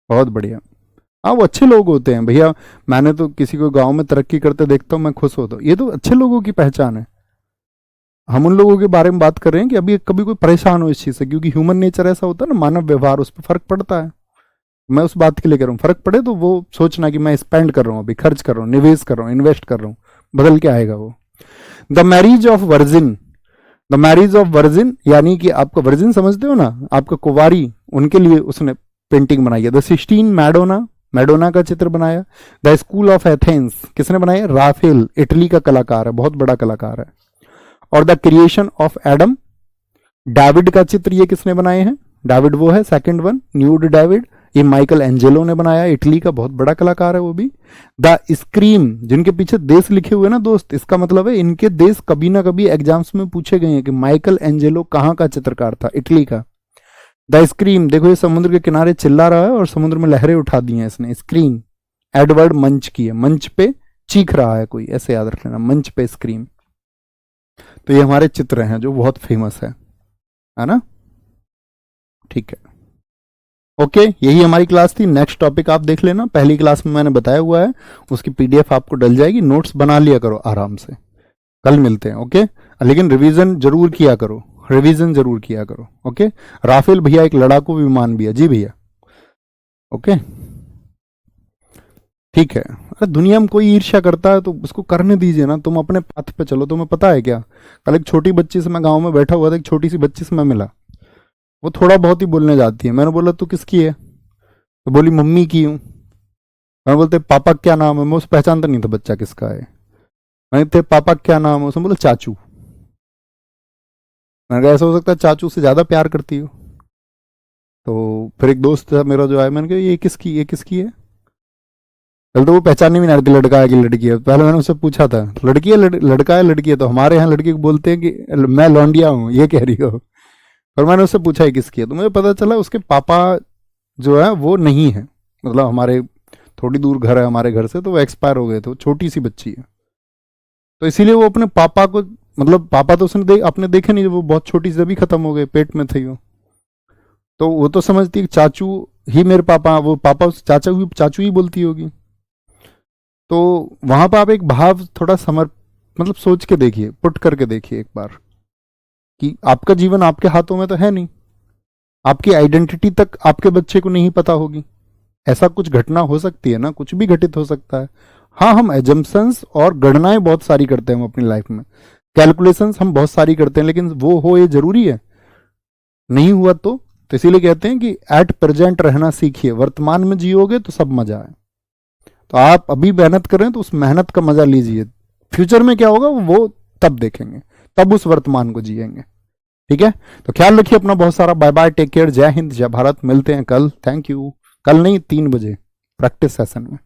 S1: बहुत बढ़िया। हाँ, वो अच्छे लोग होते हैं भैया। मैंने तो किसी को गांव में तरक्की करते देखता हूँ, मैं खुश होता हूँ। ये तो अच्छे लोगों की पहचान है। हम उन लोगों के बारे में बात कर रहे हैं कि अभी कभी कोई परेशान हो इस चीज से, क्योंकि ह्यूमन नेचर ऐसा होता है ना, मानव व्यवहार, उस पर फर्क पड़ता है। मैं उस बात के लिए कह रहा हूँ, फर्क पड़े तो वो सोचना कि मैं स्पेंड कर रहा हूँ, अभी खर्च कर रहा हूँ, निवेश कर रहा हूँ, इन्वेस्ट कर रहा हूँ, बदल के आएगा वो। The marriage of virgin, the marriage of virgin, यानी कि आपका वर्जिन समझते हो ना, आपका कुंवारी, उनके लिए उसने पेंटिंग बनाई है। द सिस्टीन मैडोना, मैडोना का चित्र बनाया। द स्कूल ऑफ एथेंस किसने बनाया? राफेल, इटली का कलाकार है, बहुत बड़ा कलाकार है। और the creation of Adam, David का चित्र ये किसने बनाए हैं? डेविड वो है सेकंड वन, न्यूड डेविड, ये माइकल एंजेलो ने बनाया, इटली का बहुत बड़ा कलाकार है वो भी। द स्क्रीम, जिनके पीछे देश लिखे हुए ना दोस्त, इसका मतलब है इनके देश कभी ना कभी एग्जाम्स में पूछे गए हैं कि माइकल एंजेलो कहाँ का चित्रकार था, इटली का। द स्क्रीम, देखो ये समुद्र के किनारे चिल्ला रहा है और समुद्र में लहरें उठा दी हैं इसने। स्क्रीम एडवर्ड मंच की है, मंच पे चीख रहा है कोई, ऐसे याद रख लेना, मंच पे स्क्रीम। तो ये हमारे चित्र हैं जो बहुत फेमस है ना? ठीक है, ओके, यही हमारी क्लास थी। नेक्स्ट टॉपिक आप देख लेना, पहली क्लास में मैंने बताया हुआ है, उसकी पीडीएफ आपको डल जाएगी। नोट्स बना लिया करो आराम से, कल मिलते हैं। ओके, लेकिन रिवीजन जरूर किया करो, रिवीजन जरूर किया करो। ओके, राफेल भैया एक लड़ाकू विमान भी है जी भैया। ओके, ठीक है। अरे दुनिया में कोई ईर्ष्या करता है तो उसको करने दीजिए ना, तुम अपने पथ पे चलो। तुम्हें पता है क्या, कल एक छोटी बच्ची से, मैं गांव में बैठा हुआ था, एक छोटी सी बच्ची से मैं मिला, वो थोड़ा बहुत ही बोलने जाती है। मैंने बोला तू किसकी है? तो बोली मम्मी की हूँ। मैं बोलते पापा क्या नाम है? मैं उसे पहचानता नहीं था बच्चा किसका है। मैंने तेरे पापा क्या नाम है? उसने बोला चाचू। मैंने कहा ऐसा हो सकता है चाचू से ज्यादा प्यार करती हो? तो फिर एक दोस्त था मेरा जो आया, मैंने कहा ये किसकी है? कल तो वो पहचानने भी नहीं रही थी लड़का है कि लड़की है। पहले मैंने उससे पूछा था लड़की है लड़का है लड़की है, तो हमारे यहाँ लड़की को बोलते हैं कि मैं लौंडिया हूँ, ये कह रही हो। और मैंने उससे पूछा है किसकी है, तो मुझे पता चला उसके पापा जो है वो नहीं है, मतलब हमारे थोड़ी दूर घर है हमारे घर से, तो वो एक्सपायर हो गए थे। वो छोटी सी बच्ची है, तो इसीलिए वो अपने पापा को, मतलब पापा तो उसने अपने देखे नहीं, जब वो बहुत छोटी सी जब खत्म हो गए, पेट में थी वो, तो वो तो समझती है चाचू ही मेरे पापा, वो पापा उस चाचू ही बोलती होगी। तो वहां पर आप एक भाव थोड़ा मतलब सोच के देखिए, पुट करके देखिए एक बार, कि आपका जीवन आपके हाथों में तो है नहीं, आपकी आइडेंटिटी तक आपके बच्चे को नहीं पता होगी। ऐसा कुछ घटना हो सकती है ना, कुछ भी घटित हो सकता है। हाँ, हम एजम्पशंस और गणनाएं बहुत सारी करते हैं हम अपनी लाइफ में, कैलकुलेशंस हम बहुत सारी करते हैं, लेकिन वो हो ये जरूरी है? नहीं हुआ तो इसीलिए कहते हैं कि एट प्रेजेंट रहना सीखिए, वर्तमान में जियोगे तो सब मजा है। तो आप अभी मेहनत कर रहे हैं तो उस मेहनत का मजा लीजिए, फ्यूचर में क्या होगा वो तब देखेंगे, तब उस वर्तमान को जिएंगे। ठीक है, तो ख्याल रखिए अपना बहुत सारा। बाय बाय, टेक केयर, जय हिंद, जय भारत। मिलते हैं कल, थैंक यू। कल नहीं, 3 बजे प्रैक्टिस सेशन में।